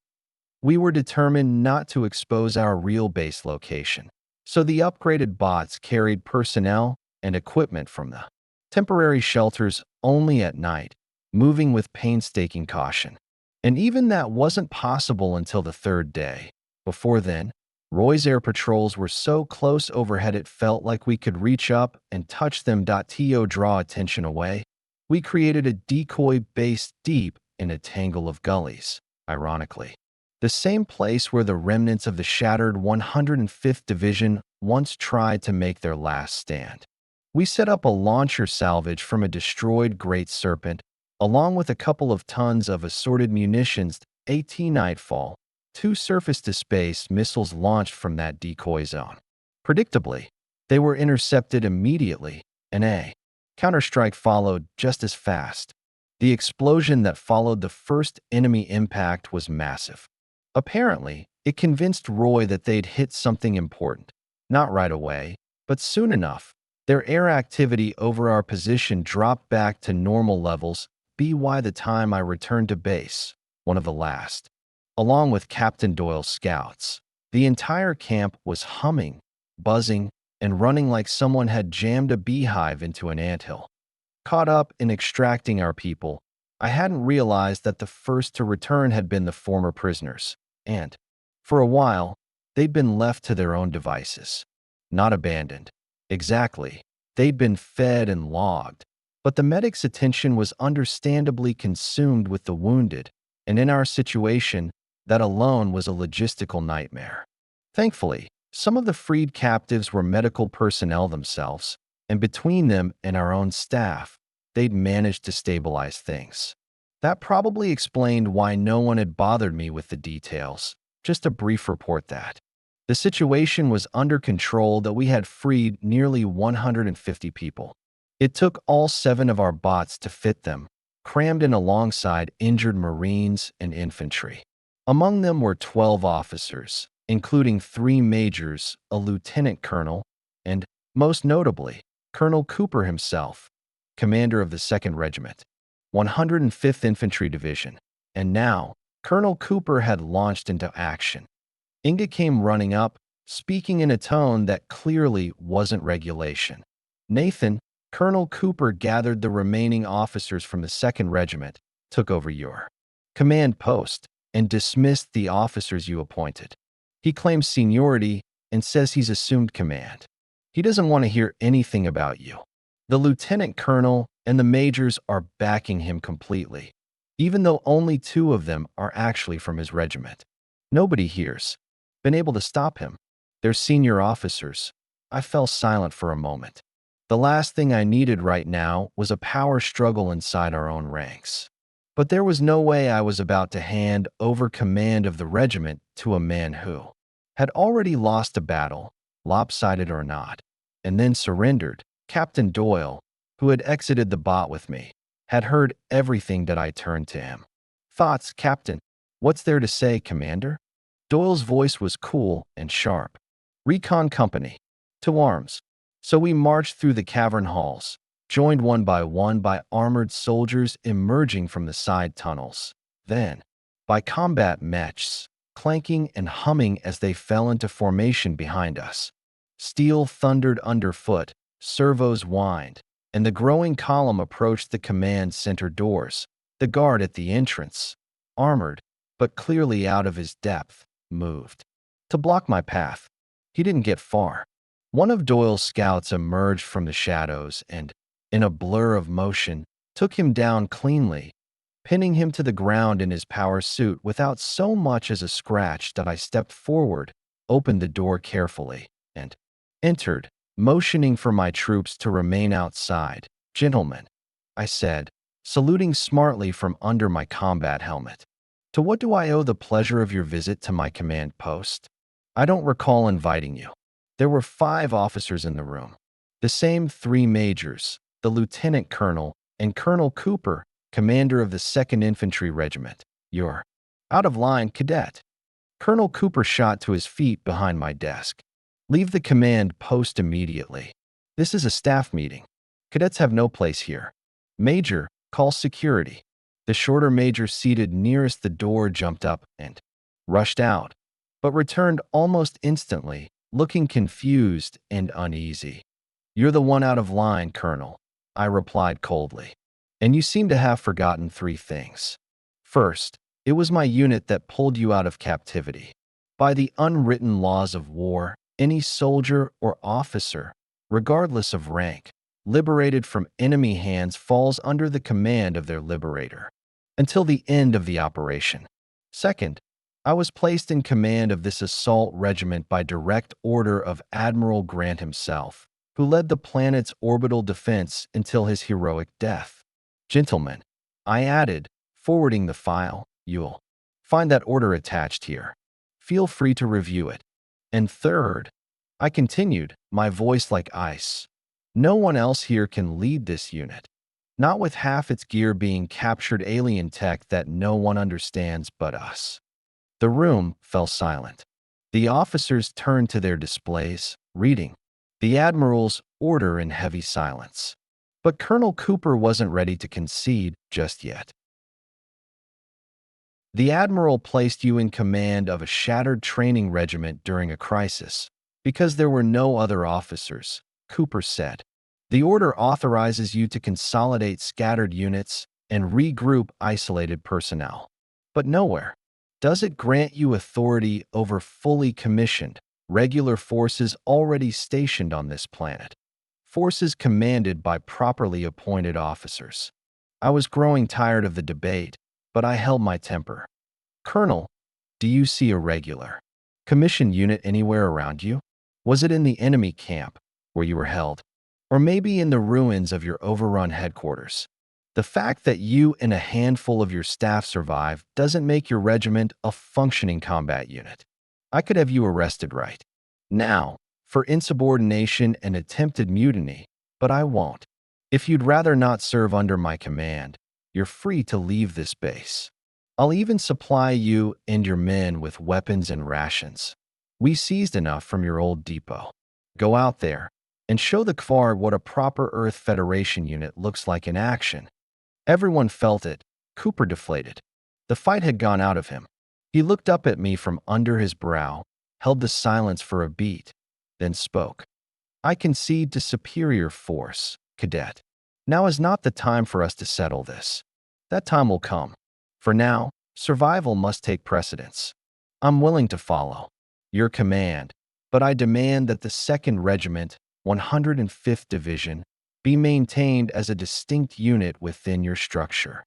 We were determined not to expose our real base location, so the upgraded bots carried personnel and equipment from the temporary shelters only at night, moving with painstaking caution. And even that wasn't possible until the 3rd day. Before then, Roy's air patrols were so close overhead it felt like we could reach up and touch them. To draw attention away, we created a decoy base deep in a tangle of gullies, ironically. The same place where the remnants of the shattered 105th Division once tried to make their last stand. We set up a launcher salvage from a destroyed Great Serpent, along with a couple of tons of assorted munitions. At nightfall, 2 surface-to-space missiles launched from that decoy zone. Predictably, they were intercepted immediately, and a counterstrike followed just as fast. The explosion that followed the first enemy impact was massive. Apparently, it convinced Roy that they'd hit something important. Not right away, but soon enough. Their air activity over our position dropped back to normal levels by the time I returned to base, one of the last. Along with Captain Doyle's scouts, the entire camp was humming, buzzing, and running like someone had jammed a beehive into an anthill. Caught up in extracting our people, I hadn't realized that the first to return had been the former prisoners, and, for a while, they'd been left to their own devices. Not abandoned. Exactly. They'd been fed and logged, but the medic's attention was understandably consumed with the wounded, and in our situation, that alone was a logistical nightmare. Thankfully, some of the freed captives were medical personnel themselves, and between them and our own staff, they'd managed to stabilize things. That probably explained why no one had bothered me with the details. Just a brief report that the situation was under control, that we had freed nearly 150 people. It took all 7 of our bots to fit them, crammed in alongside injured Marines and infantry. Among them were 12 officers, including 3 majors, a lieutenant colonel, and, most notably, Colonel Cooper himself, commander of the 2nd Regiment, 105th Infantry Division. And now, Colonel Cooper had launched into action. Inga came running up, speaking in a tone that clearly wasn't regulation. Nathan, Colonel Cooper gathered the remaining officers from the 2nd Regiment, took over your command post, and dismissed the officers you appointed. He claimed seniority, and says he's assumed command. He doesn't want to hear anything about you. The lieutenant colonel and the majors are backing him completely, even though only two of them are actually from his regiment. Nobody here's been able to stop him. They're senior officers. I fell silent for a moment. The last thing I needed right now was a power struggle inside our own ranks. But there was no way I was about to hand over command of the regiment to a man who had already lost a battle, lopsided or not, and then surrendered. Captain Doyle, who had exited the bot with me, had heard everything that I turned to him. Thoughts, Captain? What's there to say, Commander? Doyle's voice was cool and sharp. Recon Company, to arms. So we marched through the cavern halls, joined one by armored soldiers emerging from the side tunnels. Then, by combat mechs, clanking and humming as they fell into formation behind us. Steel thundered underfoot, servos whined, and the growing column approached the command center doors. The guard at the entrance, armored, but clearly out of his depth, moved to block my path. He didn't get far. One of Doyle's scouts emerged from the shadows and, in a blur of motion, took him down cleanly, pinning him to the ground in his power suit without so much as a scratch. That I stepped forward, opened the door carefully, and entered, motioning for my troops to remain outside. Gentlemen, I said, saluting smartly from under my combat helmet. To what do I owe the pleasure of your visit to my command post? I don't recall inviting you. There were 5 officers in the room. The same 3 majors, the lieutenant colonel and Colonel Cooper, commander of the 2nd Infantry Regiment. You're out of line, cadet. Colonel Cooper shot to his feet behind my desk. Leave the command post immediately. This is a staff meeting. Cadets have no place here. Major, call security. The shorter major seated nearest the door jumped up and rushed out, but returned almost instantly, looking confused and uneasy. You're the one out of line, Colonel, I replied coldly. And you seem to have forgotten 3 things. First, it was my unit that pulled you out of captivity. By the unwritten laws of war, any soldier or officer, regardless of rank, liberated from enemy hands falls under the command of their liberator until the end of the operation. Second, I was placed in command of this assault regiment by direct order of Admiral Grant himself, who led the planet's orbital defense until his heroic death. Gentlemen, I added, forwarding the file, you'll find that order attached here. Feel free to review it. And third, I continued, my voice like ice. No one else here can lead this unit. Not with half its gear being captured alien tech that no one understands but us. The room fell silent. The officers turned to their displays, reading the Admiral's order in heavy silence. But Colonel Cooper wasn't ready to concede just yet. The Admiral placed you in command of a shattered training regiment during a crisis because there were no other officers, Cooper said. The order authorizes you to consolidate scattered units and regroup isolated personnel. But nowhere does it grant you authority over fully commissioned, regular forces already stationed on this planet. Forces commanded by properly appointed officers. I was growing tired of the debate, but I held my temper. Colonel, do you see a regular commissioned unit anywhere around you? Was it in the enemy camp where you were held? Or maybe in the ruins of your overrun headquarters? The fact that you and a handful of your staff survive doesn't make your regiment a functioning combat unit. I could have you arrested right now for insubordination and attempted mutiny, but I won't. If you'd rather not serve under my command, you're free to leave this base. I'll even supply you and your men with weapons and rations. We seized enough from your old depot. Go out there and show the Kvar what a proper Earth Federation unit looks like in action. Everyone felt it. Cooper deflated. The fight had gone out of him. He looked up at me from under his brow, held the silence for a beat, then spoke. I concede to superior force, cadet. Now is not the time for us to settle this. That time will come. For now, survival must take precedence. I'm willing to follow your command, but I demand that the 2nd Regiment, 105th Division, be maintained as a distinct unit within your structure."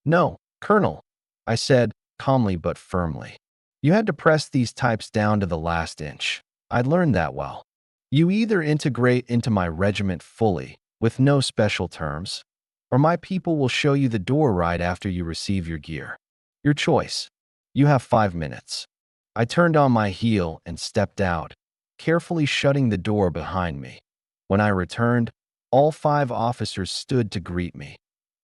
"No, Colonel," I said, calmly but firmly. "You had to press these types down to the last inch. I learned that well. You either integrate into my regiment fully, with no special terms, or my people will show you the door right after you receive your gear. Your choice. You have 5 minutes." I turned on my heel and stepped out, carefully shutting the door behind me. When I returned, all 5 officers stood to greet me.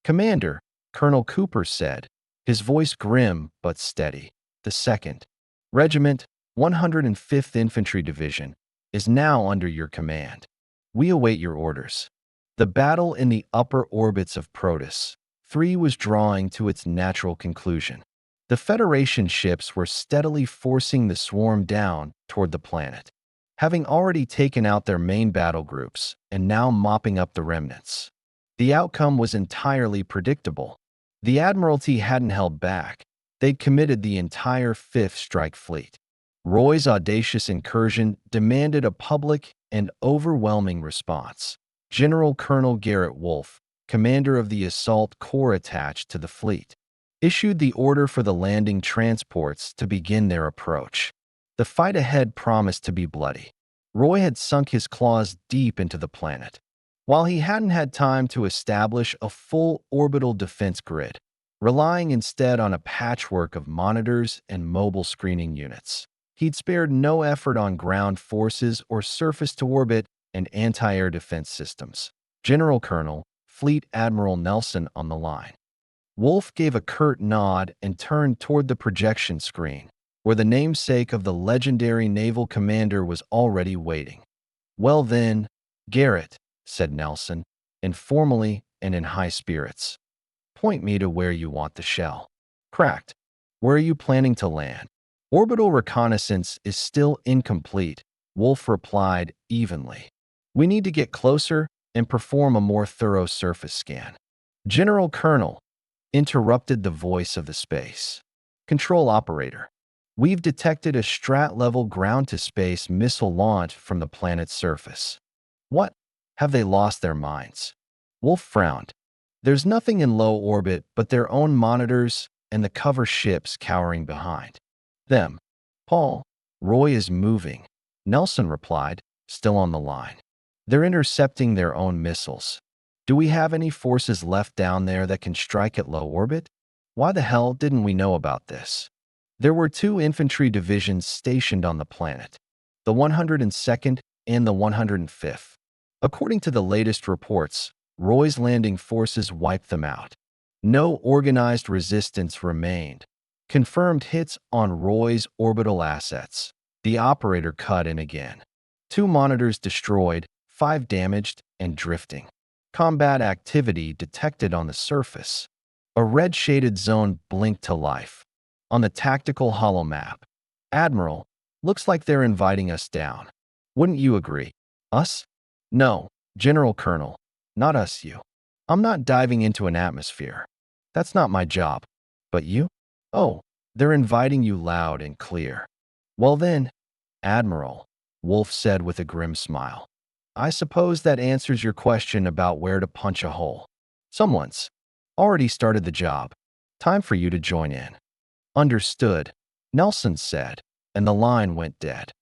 "Commander," Colonel Cooper said, his voice grim but steady, "the 2nd Regiment, 105th Infantry Division, is now under your command. We await your orders." The battle in the upper orbits of Proteus 3 was drawing to its natural conclusion. The Federation ships were steadily forcing the swarm down toward the planet, having already taken out their main battle groups and now mopping up the remnants. The outcome was entirely predictable. The Admiralty hadn't held back. They'd committed the entire 5th Strike Fleet. Roy's audacious incursion demanded a public and overwhelming response. General Colonel Garrett Wolfe, commander of the assault corps attached to the fleet, issued the order for the landing transports to begin their approach. The fight ahead promised to be bloody. Roy had sunk his claws deep into the planet, while he hadn't had time to establish a full orbital defense grid, relying instead on a patchwork of monitors and mobile screening units. He'd spared no effort on ground forces or surface-to-orbit and anti-air defense systems. General Colonel, Fleet Admiral Nelson on the line. Wolfe gave a curt nod and turned toward the projection screen, where the namesake of the legendary naval commander was already waiting. "Well then, Garrett," said Nelson, informally and in high spirits, "point me to where you want the shell." "Cracked. Where are you planning to land?" "Orbital reconnaissance is still incomplete," Wolfe replied evenly. "We need to get closer and perform a more thorough surface scan." "General Colonel," interrupted the voice of the space control operator, "we've detected a strat-level ground-to-space missile launch from the planet's surface." "What? Have they lost their minds?" Wolfe frowned. "There's nothing in low orbit but their own monitors and the cover ships cowering behind them." "Paul, Roy is moving," Nelson replied, still on the line. "They're intercepting their own missiles. Do we have any forces left down there that can strike at low orbit? Why the hell didn't we know about this?" There were 2 infantry divisions stationed on the planet, the 102nd and the 105th. According to the latest reports, Roy's landing forces wiped them out. No organized resistance remained. Confirmed hits on Roy's orbital assets. The operator cut in again. 2 monitors destroyed, 5 damaged and drifting. Combat activity detected on the surface. A red-shaded zone blinked to life. On the tactical holomap, "Admiral, looks like they're inviting us down. Wouldn't you agree?" "Us? No, General Colonel. Not us, you. I'm not diving into an atmosphere. That's not my job. But you? Oh, they're inviting you loud and clear." "Well then, Admiral," Wolfe said with a grim smile, "I suppose that answers your question about where to punch a hole. Someone's already started the job. Time for you to join in." "Understood," Nelson said, and the line went dead.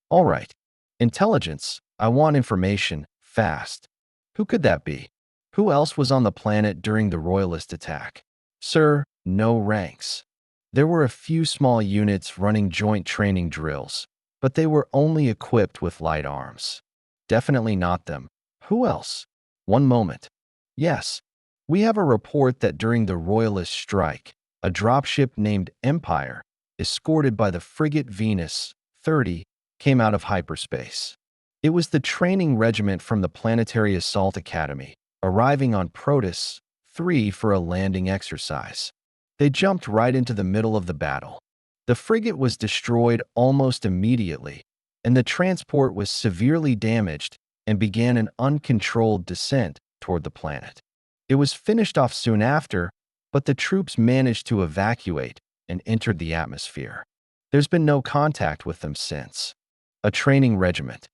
"All right. Intelligence. I want information, fast." "Who could that be? Who else was on the planet during the Royalist attack?" "Sir, no ranks. There were a few small units running joint training drills, but they were only equipped with light arms." "Definitely not them. Who else?" "One moment. Yes, we have a report that during the Royalist strike, a dropship named Empire, escorted by the frigate Venus 30, came out of hyperspace. It was the training regiment from the Planetary Assault Academy, arriving on Proteus 3 for a landing exercise. They jumped right into the middle of the battle. The frigate was destroyed almost immediately, and the transport was severely damaged and began an uncontrolled descent toward the planet. It was finished off soon after, but the troops managed to evacuate and entered the atmosphere. There's been no contact with them since." A training regiment.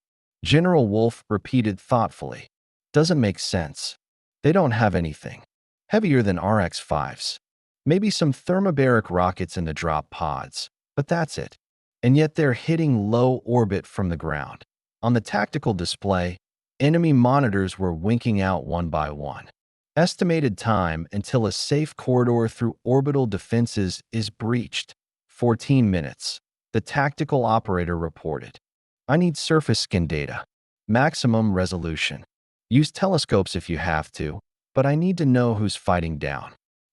General Wolf repeated thoughtfully. Doesn't make sense. They don't have anything heavier than RX-5s. Maybe some thermobaric rockets in the drop pods, but that's it. And yet they're hitting low orbit from the ground. On the tactical display, enemy monitors were winking out one by one. Estimated time until a safe corridor through orbital defenses is breached. 14 minutes. The tactical operator reported. I need surface scan data. Maximum resolution. Use telescopes if you have to, but I need to know who's fighting down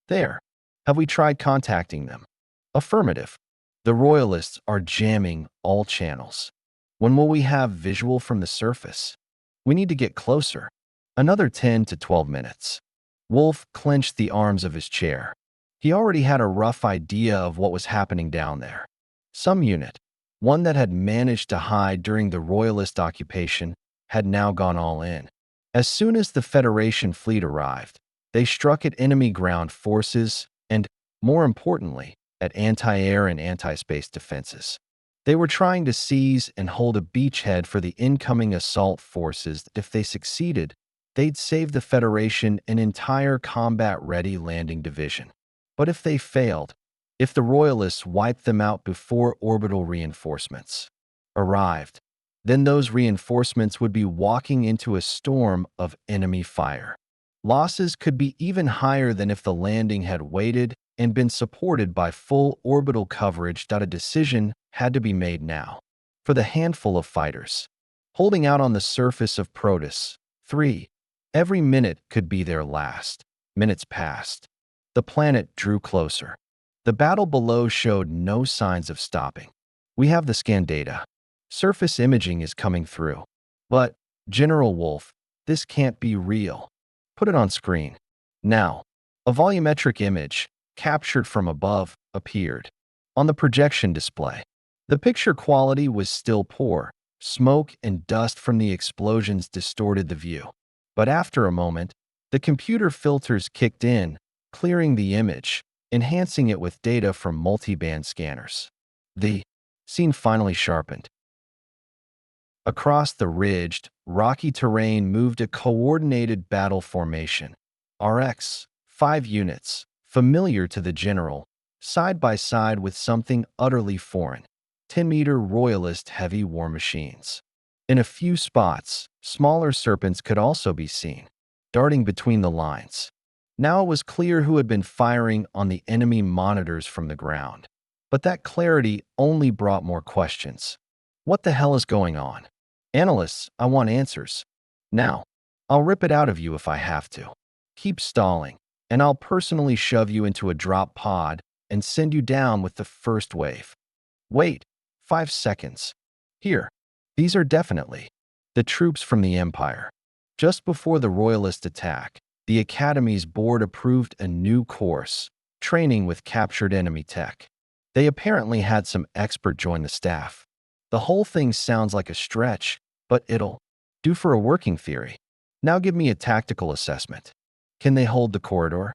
there. Have we tried contacting them? Affirmative. The Royalists are jamming all channels. When will we have visual from the surface? We need to get closer. Another 10 to 12 minutes. Wolf clenched the arms of his chair. He already had a rough idea of what was happening down there. Some unit, one that had managed to hide during the Royalist occupation, had now gone all in. As soon as the Federation fleet arrived, they struck at enemy ground forces and, more importantly, at anti-air and anti-space defenses. They were trying to seize and hold a beachhead for the incoming assault forces that if they succeeded, they'd save the Federation an entire combat-ready landing division. But if they failed, if the Royalists wiped them out before orbital reinforcements arrived, then those reinforcements would be walking into a storm of enemy fire. Losses could be even higher than if the landing had waited and been supported by full orbital coverage. A decision had to be made now. For the handful of fighters holding out on the surface of Protus, 3. Every minute could be their last. Minutes passed. The planet drew closer. The battle below showed no signs of stopping. We have the scan data. Surface imaging is coming through. But, General Wolf, this can't be real. Put it on screen. Now, a volumetric image, captured from above, appeared on the projection display. The picture quality was still poor. Smoke and dust from the explosions distorted the view. But after a moment, the computer filters kicked in, clearing the image, enhancing it with data from multi-band scanners. The scene finally sharpened. Across the ridged, rocky terrain moved a coordinated battle formation. RX, 5 units, familiar to the general, side by side with something utterly foreign. 10-meter Royalist heavy war machines. In a few spots, smaller serpents could also be seen, darting between the lines. Now it was clear who had been firing on the enemy monitors from the ground. But that clarity only brought more questions. What the hell is going on? Analysts, I want answers. Now, I'll rip it out of you if I have to. Keep stalling, and I'll personally shove you into a drop pod and send you down with the first wave. Wait, 5 seconds. Here, these are definitely the troops from the Empire. Just before the Royalist attack, the Academy's board approved a new course, training with captured enemy tech. They apparently had some expert join the staff. The whole thing sounds like a stretch, but it'll do for a working theory. Now give me a tactical assessment. Can they hold the corridor?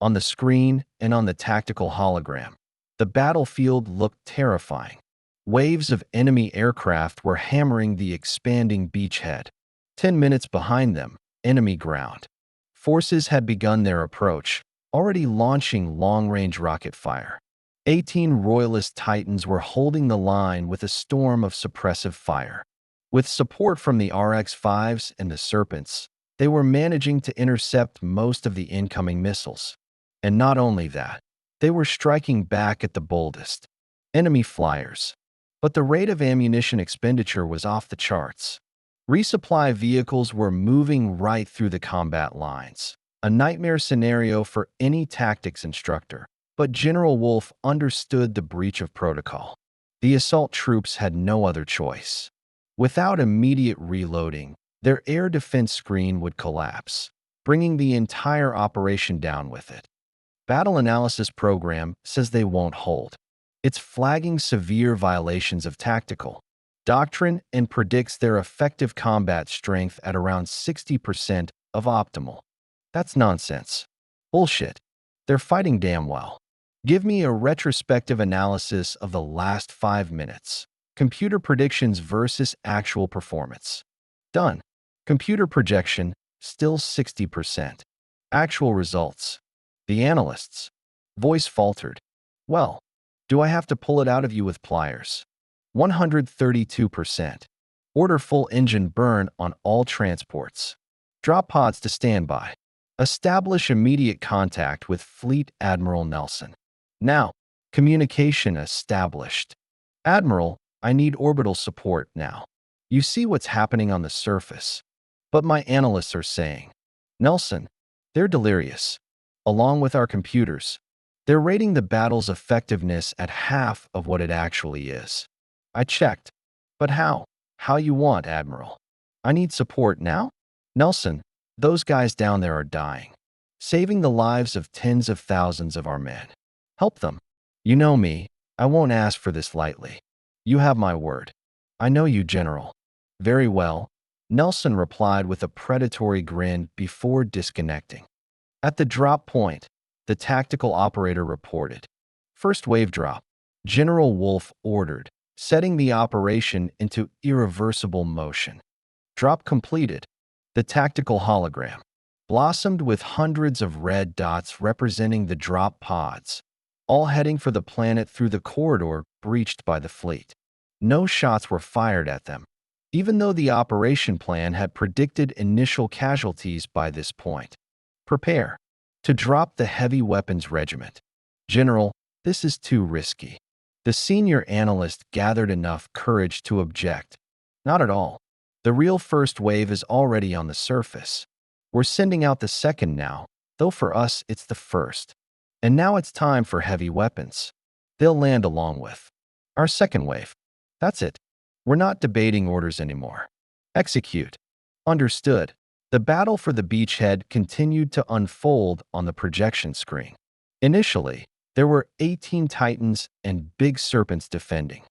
On the screen and on the tactical hologram, the battlefield looked terrifying. Waves of enemy aircraft were hammering the expanding beachhead. 10 minutes behind them, enemy ground. Forces had begun their approach, already launching long-range rocket fire. 18 Royalist Titans were holding the line with a storm of suppressive fire. With support from the RX-5s and the Serpents, they were managing to intercept most of the incoming missiles. And not only that, they were striking back at the boldest enemy flyers. But the rate of ammunition expenditure was off the charts. Resupply vehicles were moving right through the combat lines, a nightmare scenario for any tactics instructor. But General Wolf understood the breach of protocol. The assault troops had no other choice. Without immediate reloading, their air defense screen would collapse, bringing the entire operation down with it. Battle Analysis Program says they won't hold. It's flagging severe violations of tactical doctrine and predicts their effective combat strength at around 60% of optimal. That's nonsense. Bullshit. They're fighting damn well. Give me a retrospective analysis of the last 5 minutes. Computer predictions versus actual performance. Done. Computer projection, still 60%. Actual results. The analysts. Voice faltered. Well, do I have to pull it out of you with pliers? 132%. Order full engine burn on all transports. Drop pods to standby. Establish immediate contact with Fleet Admiral Nelson. Now, communication established. Admiral, I need orbital support now. You see what's happening on the surface. But my analysts are saying, Nelson, they're delirious. Along with our computers, they're rating the battle's effectiveness at half of what it actually is. I checked. But how? How you want, Admiral? I need support now? Nelson, those guys down there are dying, saving the lives of tens of thousands of our men. Help them. You know me, I won't ask for this lightly. You have my word. I know you, General. Very well, Nelson replied with a predatory grin before disconnecting. At the drop point, the tactical operator reported. First wave drop. General Wolf ordered, setting the operation into irreversible motion. Drop completed. The tactical hologram blossomed with hundreds of red dots representing the drop pods, all heading for the planet through the corridor breached by the fleet. No shots were fired at them, even though the operation plan had predicted initial casualties by this point. Prepare to drop the heavy weapons regiment. General, this is too risky. The senior analyst gathered enough courage to object. Not at all. The real first wave is already on the surface. We're sending out the second now, though for us it's the first. And now it's time for heavy weapons. They'll land along with our second wave. That's it. We're not debating orders anymore. Execute. Understood. The battle for the beachhead continued to unfold on the projection screen. Initially, there were 18 Titans and big serpents defending.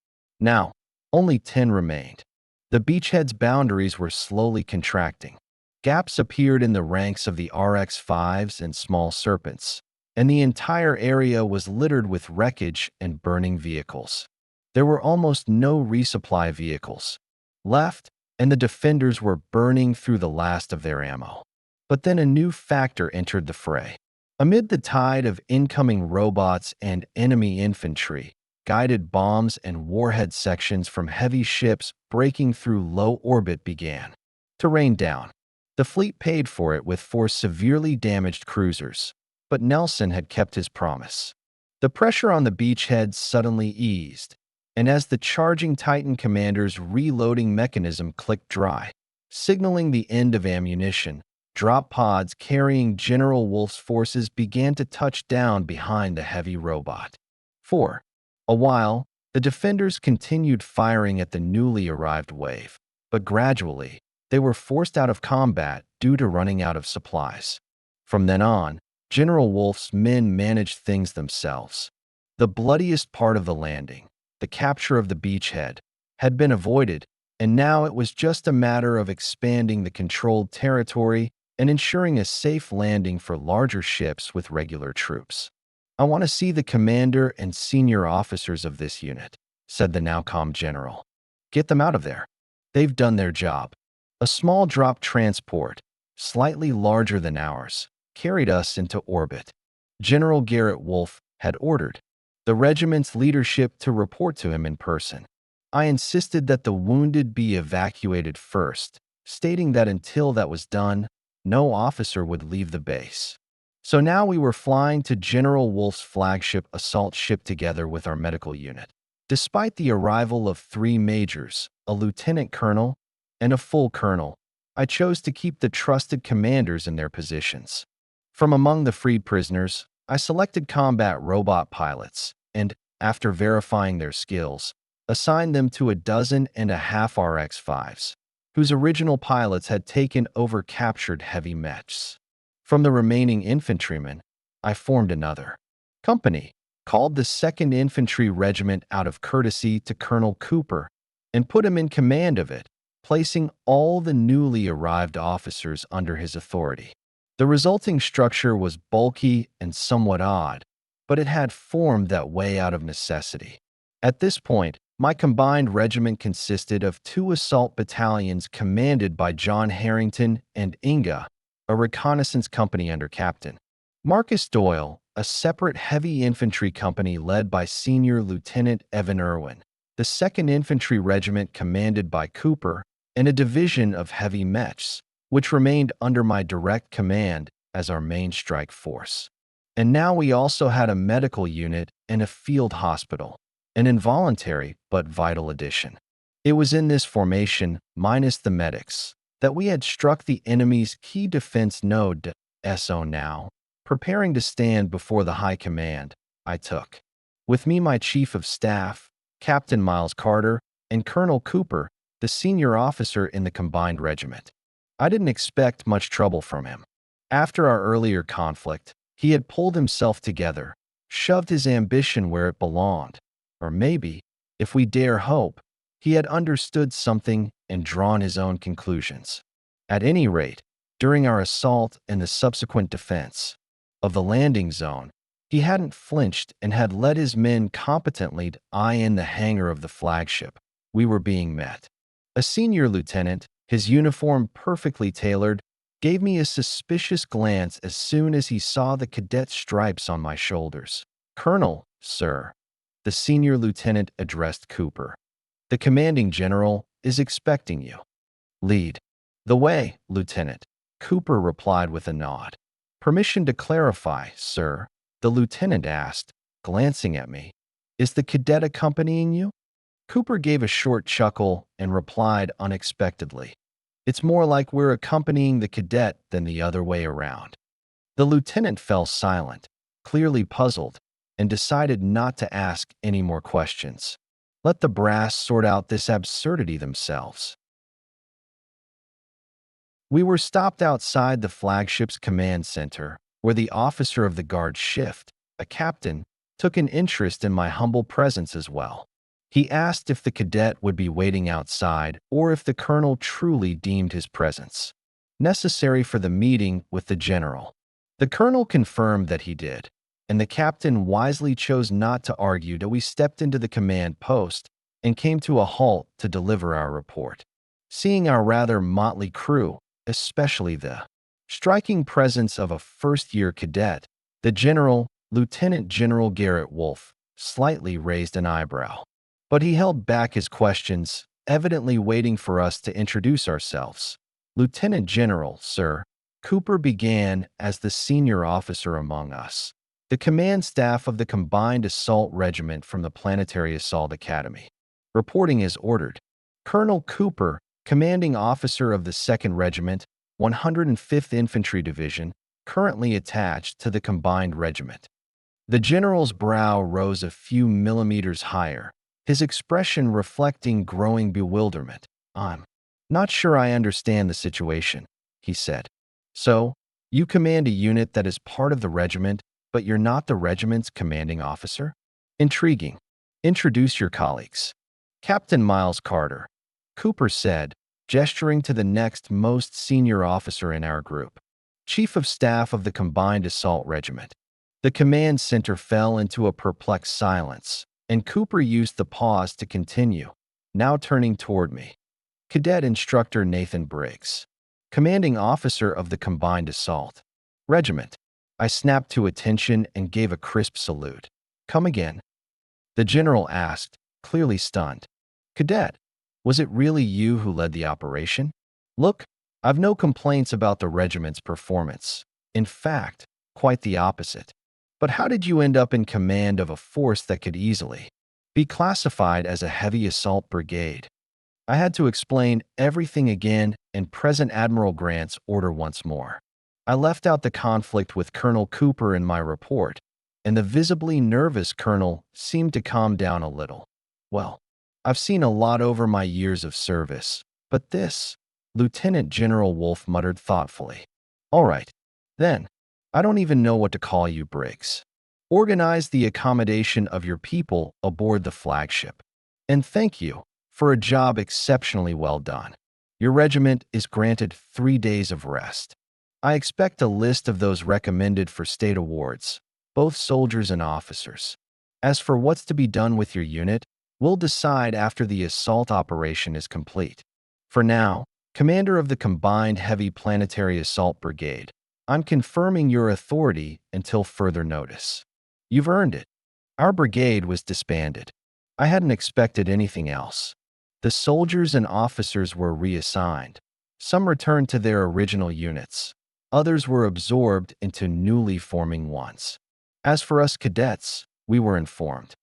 Now, only 10 remained. The beachhead's boundaries were slowly contracting. Gaps appeared in the ranks of the RX-5s and small serpents, and the entire area was littered with wreckage and burning vehicles. There were almost no resupply vehicles left, and the defenders were burning through the last of their ammo. But then a new factor entered the fray. Amid the tide of incoming robots and enemy infantry, guided bombs and warhead sections from heavy ships breaking through low orbit began to rain down. The fleet paid for it with 4 severely damaged cruisers, but Nelson had kept his promise. The pressure on the beachhead suddenly eased, and as the charging Titan commander's reloading mechanism clicked dry, signaling the end of ammunition, drop pods carrying General Wolf's forces began to touch down behind the heavy robot. For a while, the defenders continued firing at the newly arrived wave, but gradually, they were forced out of combat due to running out of supplies. From then on, General Wolf's men managed things themselves. The bloodiest part of the landing, the capture of the beachhead, had been avoided, and now it was just a matter of expanding the controlled territory and ensuring a safe landing for larger ships with regular troops. I want to see the commander and senior officers of this unit, said the now calm general. Get them out of there. They've done their job. A small drop transport, slightly larger than ours, carried us into orbit. General Garrett Wolf had ordered the regiment's leadership to report to him in person. I insisted that the wounded be evacuated first, stating that until that was done, no officer would leave the base. So now we were flying to General Wolf's flagship assault ship together with our medical unit. Despite the arrival of 3 majors, a lieutenant colonel, and a full colonel, I chose to keep the trusted commanders in their positions. From among the freed prisoners, I selected combat robot pilots and, after verifying their skills, assigned them to 12 RX-5s, whose original pilots had taken over captured heavy mechs. From the remaining infantrymen, I formed another company, called the 2nd Infantry Regiment out of courtesy to Colonel Cooper, and put him in command of it, placing all the newly arrived officers under his authority. The resulting structure was bulky and somewhat odd, but it had formed that way out of necessity. At this point, My combined regiment consisted of 2 assault battalions commanded by John Harrington and Inga, a reconnaissance company under Captain Marcus Doyle, a separate heavy infantry company led by Senior Lieutenant Evan Irwin, the 2nd Infantry Regiment commanded by Cooper, and a division of heavy mechs, which remained under my direct command as our main strike force. And now we also had a medical unit and a field hospital, an involuntary but vital addition. It was in this formation, minus the medics, that we had struck the enemy's key defense node, SO now. Preparing to stand before the high command, I took with me my chief of staff, Captain Miles Carter, and Colonel Cooper, the senior officer in the combined regiment. I didn't expect much trouble from him. After our earlier conflict, he had pulled himself together, shoved his ambition where it belonged, or maybe, if we dare hope, he had understood something and drawn his own conclusions. At any rate, during our assault and the subsequent defense of the landing zone, he hadn't flinched and had led his men competently to eye in the hangar of the flagship. We were being met. A senior lieutenant, his uniform perfectly tailored, gave me a suspicious glance as soon as he saw the cadet stripes on my shoulders. "Colonel, sir," the senior lieutenant addressed Cooper. "The commanding general is expecting you." "Lead the way, Lieutenant," Cooper replied with a nod. "Permission to clarify, sir," the lieutenant asked, glancing at me. "Is the cadet accompanying you?" Cooper gave a short chuckle and replied unexpectedly, "It's more like we're accompanying the cadet than the other way around." The lieutenant fell silent, clearly puzzled, and decided not to ask any more questions. Let the brass sort out this absurdity themselves. We were stopped outside the flagship's command center, where the officer of the guard shift, a captain, took an interest in my humble presence as well. He asked if the cadet would be waiting outside or if the colonel truly deemed his presence necessary for the meeting with the general. The colonel confirmed that he did, and the captain wisely chose not to argue till we stepped into the command post and came to a halt to deliver our report. Seeing our rather motley crew, especially the striking presence of a first-year cadet, the general, Lieutenant General Garrett Wolfe, slightly raised an eyebrow. But he held back his questions, evidently waiting for us to introduce ourselves. "Lieutenant General, sir," Cooper began as the senior officer among us, the command staff of the Combined Assault Regiment from the Planetary Assault Academy. Reporting as ordered. Colonel Cooper, commanding officer of the 2nd Regiment, 105th Infantry Division, currently attached to the combined regiment. The general's brow rose a few millimeters higher, his expression reflecting growing bewilderment. "I'm not sure I understand the situation," he said. "So, you command a unit that is part of the regiment, but you're not the regiment's commanding officer? Intriguing. Introduce your colleagues." "Captain Miles Carter," Cooper said, gesturing to the next most senior officer in our group, Chief of Staff of the Combined Assault Regiment. The command center fell into a perplexed silence, and Cooper used the pause to continue, now turning toward me. "Cadet Instructor Nathan Briggs, commanding officer of the Combined Assault Regiment." I snapped to attention and gave a crisp salute. "Come again?" the general asked, clearly stunned. "Cadet, was it really you who led the operation?" "Look, I've no complaints about the regiment's performance. In fact, quite the opposite. But how did you end up in command of a force that could easily be classified as a heavy assault brigade?" I had to explain everything again and present Admiral Grant's order once more. I left out the conflict with Colonel Cooper in my report, and the visibly nervous colonel seemed to calm down a little. "Well, I've seen a lot over my years of service, but this," Lieutenant General Wolfe muttered thoughtfully. "All right, then. I don't even know what to call you, Briggs. Organize the accommodation of your people aboard the flagship. And thank you for a job exceptionally well done. Your regiment is granted 3 days of rest. I expect a list of those recommended for state awards, both soldiers and officers. As for what's to be done with your unit, We'll decide after the assault operation is complete. For now, Commander of the Combined Heavy Planetary Assault Brigade, I'm confirming your authority until further notice. You've earned it. Our brigade was disbanded. I hadn't expected anything else. The soldiers and officers were reassigned. Some returned to their original units. Others were absorbed into newly forming ones. As for us cadets, we were informed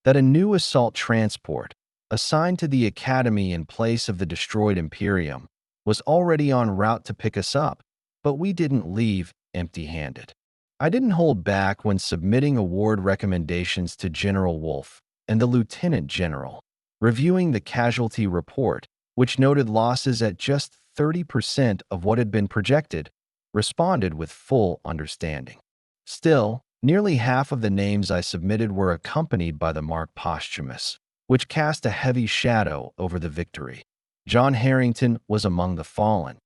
that a new assault transport, assigned to the Academy in place of the destroyed Imperium, was already en route to pick us up, but we didn't leave empty-handed. I didn't hold back when submitting award recommendations to General Wolf and the Lieutenant General, reviewing the casualty report, which noted losses at just 30% of what had been projected, responded with full understanding. Still, nearly half of the names I submitted were accompanied by the mark posthumous, which cast a heavy shadow over the victory. John Harrington was among the fallen.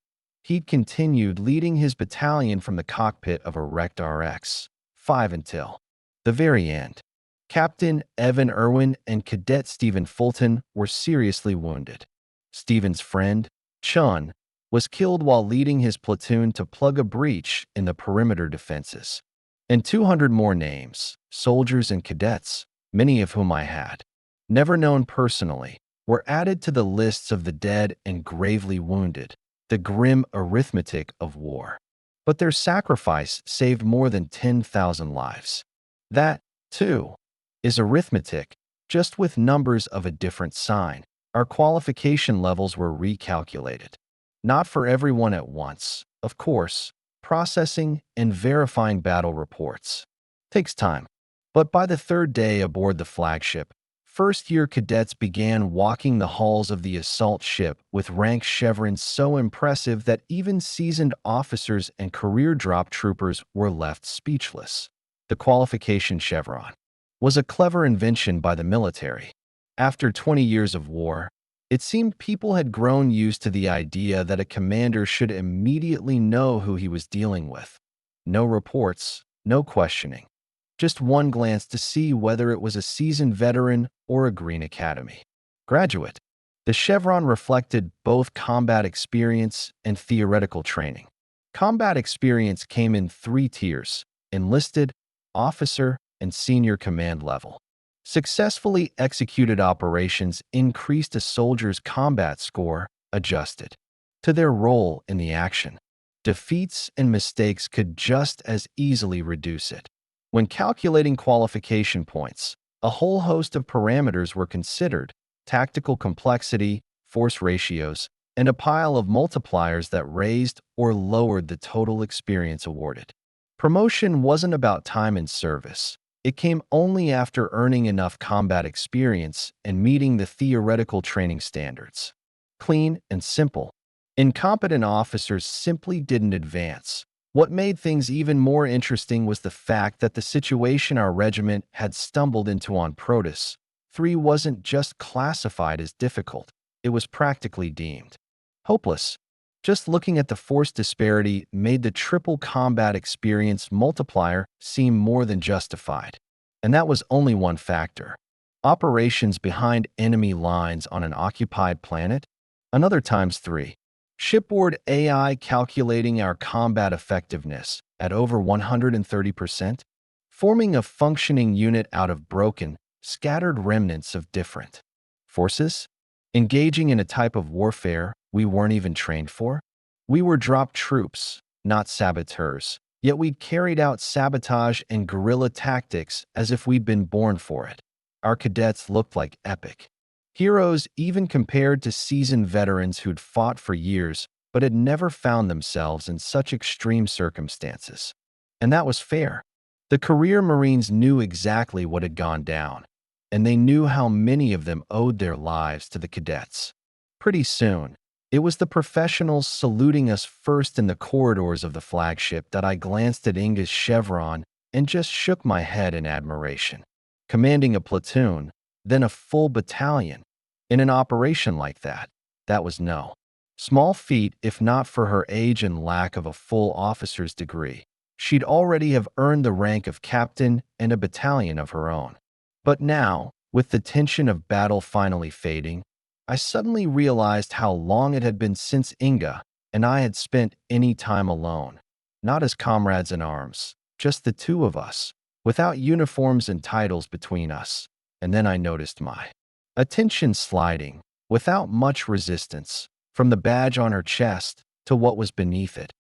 He'd continued leading his battalion from the cockpit of a wrecked RX-5 until the very end. Captain Evan Irwin and Cadet Stephen Fulton were seriously wounded. Stephen's friend, Chun, was killed while leading his platoon to plug a breach in the perimeter defenses. And 200 more names, soldiers and cadets, many of whom I had never known personally, were added to the lists of the dead and gravely wounded, the grim arithmetic of war. But their sacrifice saved more than 10,000 lives. That, too, is arithmetic, just with numbers of a different sign. Our qualification levels were recalculated. Not for everyone at once, of course. Processing and verifying battle reports takes time. But by the third day aboard the flagship, first-year cadets began walking the halls of the assault ship with rank chevrons so impressive that even seasoned officers and career drop troopers were left speechless. The qualification chevron was a clever invention by the military. After 20 years of war, it seemed people had grown used to the idea that a commander should immediately know who he was dealing with. No reports, no questioning. Just one glance to see whether it was a seasoned veteran or a Green Academy graduate. The chevron reflected both combat experience and theoretical training. Combat experience came in 3 tiers: enlisted, officer, and senior command level. Successfully executed operations increased a soldier's combat score, adjusted to their role in the action. Defeats and mistakes could just as easily reduce it. When calculating qualification points, a whole host of parameters were considered: tactical complexity, force ratios, and a pile of multipliers that raised or lowered the total experience awarded. Promotion wasn't about time in service. It came only after earning enough combat experience and meeting the theoretical training standards. Clean and simple. Incompetent officers simply didn't advance. What made things even more interesting was the fact that the situation our regiment had stumbled into on Protus 3 wasn't just classified as difficult, it was practically deemed hopeless. Just looking at the force disparity made the triple combat experience multiplier seem more than justified. And that was only one factor. Operations behind enemy lines on an occupied planet? Another times 3. Shipboard AI calculating our combat effectiveness at over 130%, forming a functioning unit out of broken, scattered remnants of different forces, engaging in a type of warfare we weren't even trained for. We were drop troops, not saboteurs, yet we'd carried out sabotage and guerrilla tactics as if we'd been born for it. Our cadets looked like epic heroes even compared to seasoned veterans who'd fought for years but had never found themselves in such extreme circumstances. And that was fair. The career Marines knew exactly what had gone down, and they knew how many of them owed their lives to the cadets. Pretty soon, it was the professionals saluting us first in the corridors of the flagship that I glanced at Inga's chevron and just shook my head in admiration. Commanding a platoon, then a full battalion, in an operation like that was no small feat if not for her age and lack of a full officer's degree. She'd already have earned the rank of captain and a battalion of her own. But now, With the tension of battle finally fading, I suddenly realized how long it had been since Inga and I had spent any time alone, not as comrades in arms, just the two of us, without uniforms and titles between us. And then I noticed my attention sliding, without much resistance, from the badge on her chest to what was beneath it.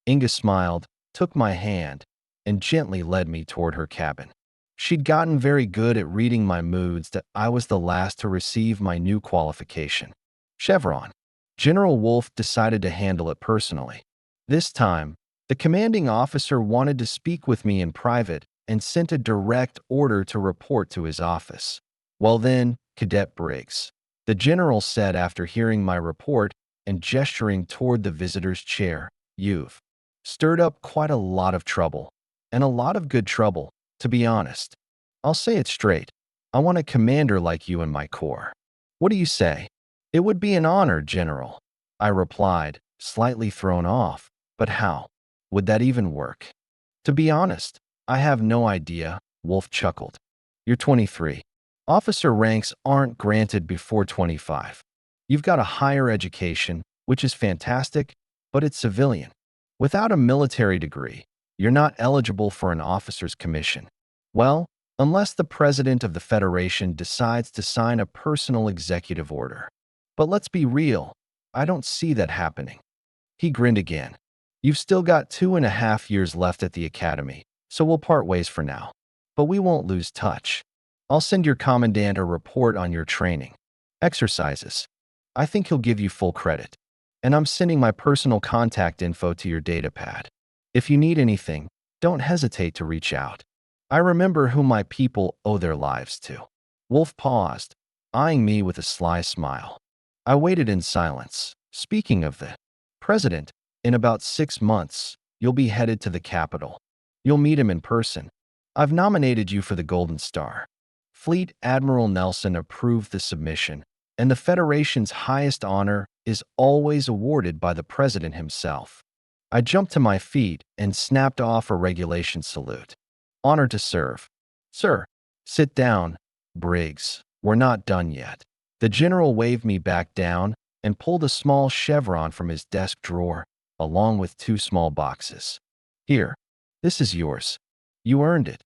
Inga smiled, took my hand, and gently led me toward her cabin. She'd gotten very good at reading my moods that I was the last to receive my new qualification, chevron. General Wolf decided to handle it personally. This time, the commanding officer wanted to speak with me in private and sent a direct order to report to his office. "Well then, Cadet Briggs," the general said after hearing my report and gesturing toward the visitor's chair, "you've stirred up quite a lot of trouble, and a lot of good trouble, to be honest. I'll say it straight. I want a commander like you in my corps. What do you say?" "It would be an honor, General," I replied, slightly thrown off. "But how would that even work?" "To be honest, I have no idea," Wolf chuckled. "You're 23. Officer ranks aren't granted before 25. You've got a higher education, which is fantastic, but it's civilian. Without a military degree, you're not eligible for an officer's commission. Well, unless the President of the Federation decides to sign a personal executive order. But let's be real, I don't see that happening." He grinned again. "You've still got 2.5 years left at the academy, so we'll part ways for now. But we won't lose touch. I'll send your commandant a report on your training exercises. I think he'll give you full credit. And I'm sending my personal contact info to your datapad. If you need anything, don't hesitate to reach out. I remember who my people owe their lives to." Wolf paused, eyeing me with a sly smile. I waited in silence. "Speaking of the President, in about 6 months, you'll be headed to the capital. You'll meet him in person. I've nominated you for the Golden Star." Fleet Admiral Nelson approved the submission, and the Federation's highest honor is always awarded by the President himself. I jumped to my feet and snapped off a regulation salute. "Honored to serve." "Sir." "Sit down, Briggs. We're not done yet." The general waved me back down and pulled a small chevron from his desk drawer, along with 2 small boxes. "Here, this is yours. You earned it."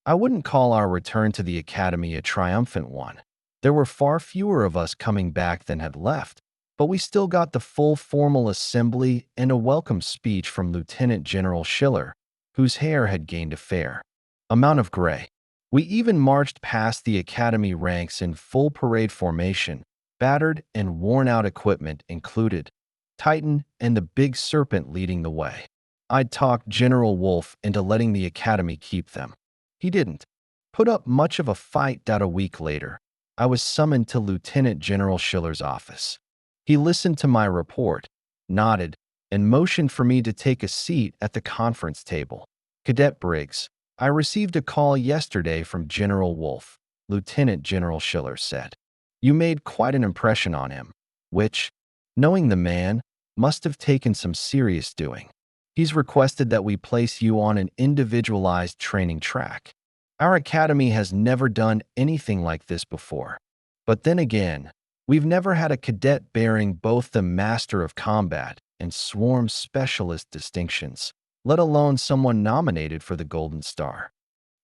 I wouldn't call our return to the academy a triumphant one. There were far fewer of us coming back than had left, but we still got the full formal assembly and a welcome speech from Lieutenant General Schiller, whose hair had gained a fair amount of gray. We even marched past the academy ranks in full parade formation, battered and worn-out equipment included, Titan and the Big Serpent leading the way. I'd talked General Wolf into letting the academy keep them. He didn't put up much of a fight. A week later, I was summoned to Lieutenant General Schiller's office. He listened to my report, nodded, and motioned for me to take a seat at the conference table. "Cadet Briggs, I received a call yesterday from General Wolf," Lieutenant General Schiller said. "You made quite an impression on him, which, knowing the man, must have taken some serious doing. He's requested that we place you on an individualized training track. Our academy has never done anything like this before. But then again, we've never had a cadet bearing both the Master of Combat and Swarm Specialist distinctions, let alone someone nominated for the Golden Star."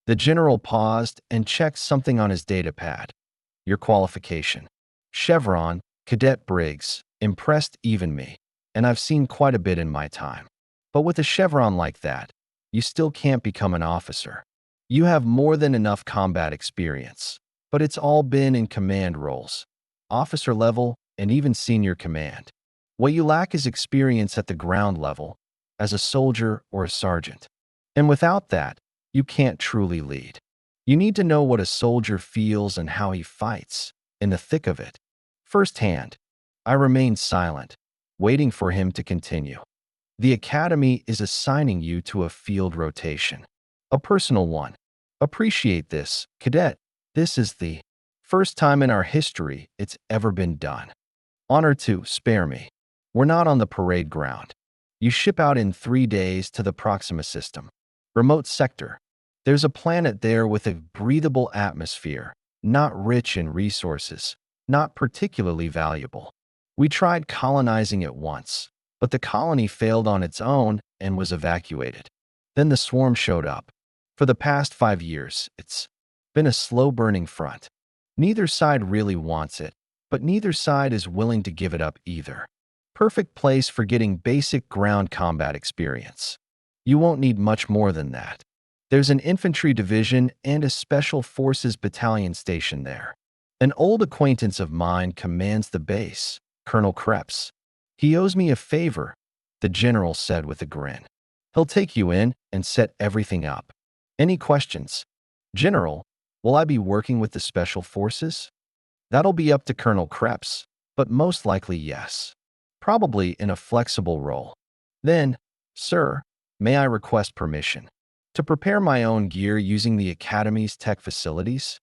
The general paused and checked something on his datapad. "Your qualification. Chevron, Cadet Briggs, impressed even me, and I've seen quite a bit in my time. But with a chevron like that, you still can't become an officer. You have more than enough combat experience, but it's all been in command roles, officer level, and even senior command. What you lack is experience at the ground level, as a soldier or a sergeant. And without that, you can't truly lead. You need to know what a soldier feels and how he fights, in the thick of it, firsthand." I remained silent, waiting for him to continue. "The academy is assigning you to a field rotation. A personal one. Appreciate this, cadet. This is the first time in our history it's ever been done. Honor to spare me. We're not on the parade ground. You ship out in 3 days to the Proxima system. Remote sector. There's a planet there with a breathable atmosphere, not rich in resources, not particularly valuable. We tried colonizing it once, but the colony failed on its own and was evacuated. Then the swarm showed up. For the past 5 years, it's been a slow-burning front. Neither side really wants it, but neither side is willing to give it up either. Perfect place for getting basic ground combat experience. You won't need much more than that. There's an infantry division and a special forces battalion stationed there. An old acquaintance of mine commands the base, Colonel Krebs. He owes me a favor, the general said with a grin. He'll take you in and set everything up. Any questions? General, will I be working with the special forces? That'll be up to Colonel Krebs, but most likely yes. Probably in a flexible role. Then, sir, may I request permission to prepare my own gear using the Academy's tech facilities?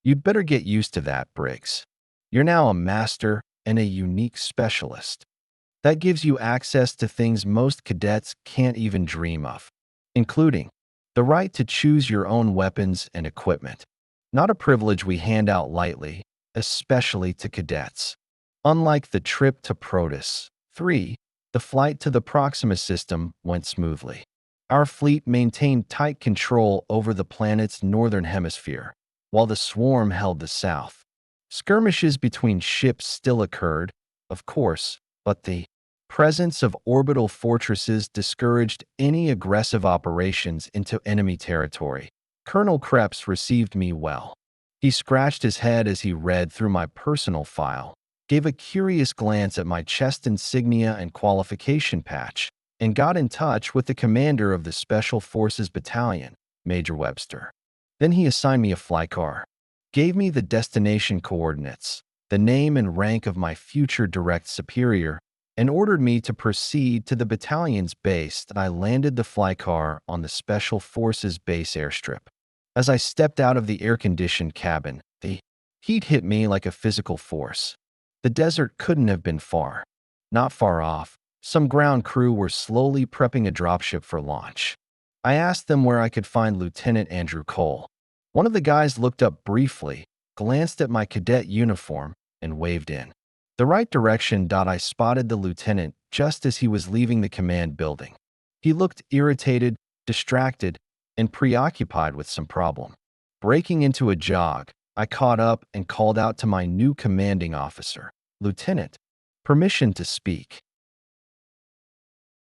You'd better get used to that, Briggs. You're now a master and a unique specialist. That gives you access to things most cadets can't even dream of, including the right to choose your own weapons and equipment. Not a privilege we hand out lightly, especially to cadets. Unlike the trip to Protus 3, the flight to the Proxima system went smoothly. Our fleet maintained tight control over the planet's northern hemisphere, while the swarm held the south. Skirmishes between ships still occurred, of course, but the presence of orbital fortresses discouraged any aggressive operations into enemy territory. Colonel Krebs received me well. He scratched his head as he read through my personal file, gave a curious glance at my chest insignia and qualification patch, and got in touch with the commander of the Special Forces Battalion, Major Webster. Then he assigned me a flycar, gave me the destination coordinates, the name and rank of my future direct superior, and ordered me to proceed to the battalion's base. I landed the flycar on the Special Forces base airstrip. As I stepped out of the air-conditioned cabin, the heat hit me like a physical force. The desert couldn't have been far. Not far off, some ground crew were slowly prepping a dropship for launch. I asked them where I could find Lieutenant Andrew Cole. One of the guys looked up briefly, glanced at my cadet uniform, and waved in the right direction. I spotted the lieutenant just as he was leaving the command building. He looked irritated, distracted, and preoccupied with some problem. Breaking into a jog, I caught up and called out to my new commanding officer. Lieutenant, permission to speak.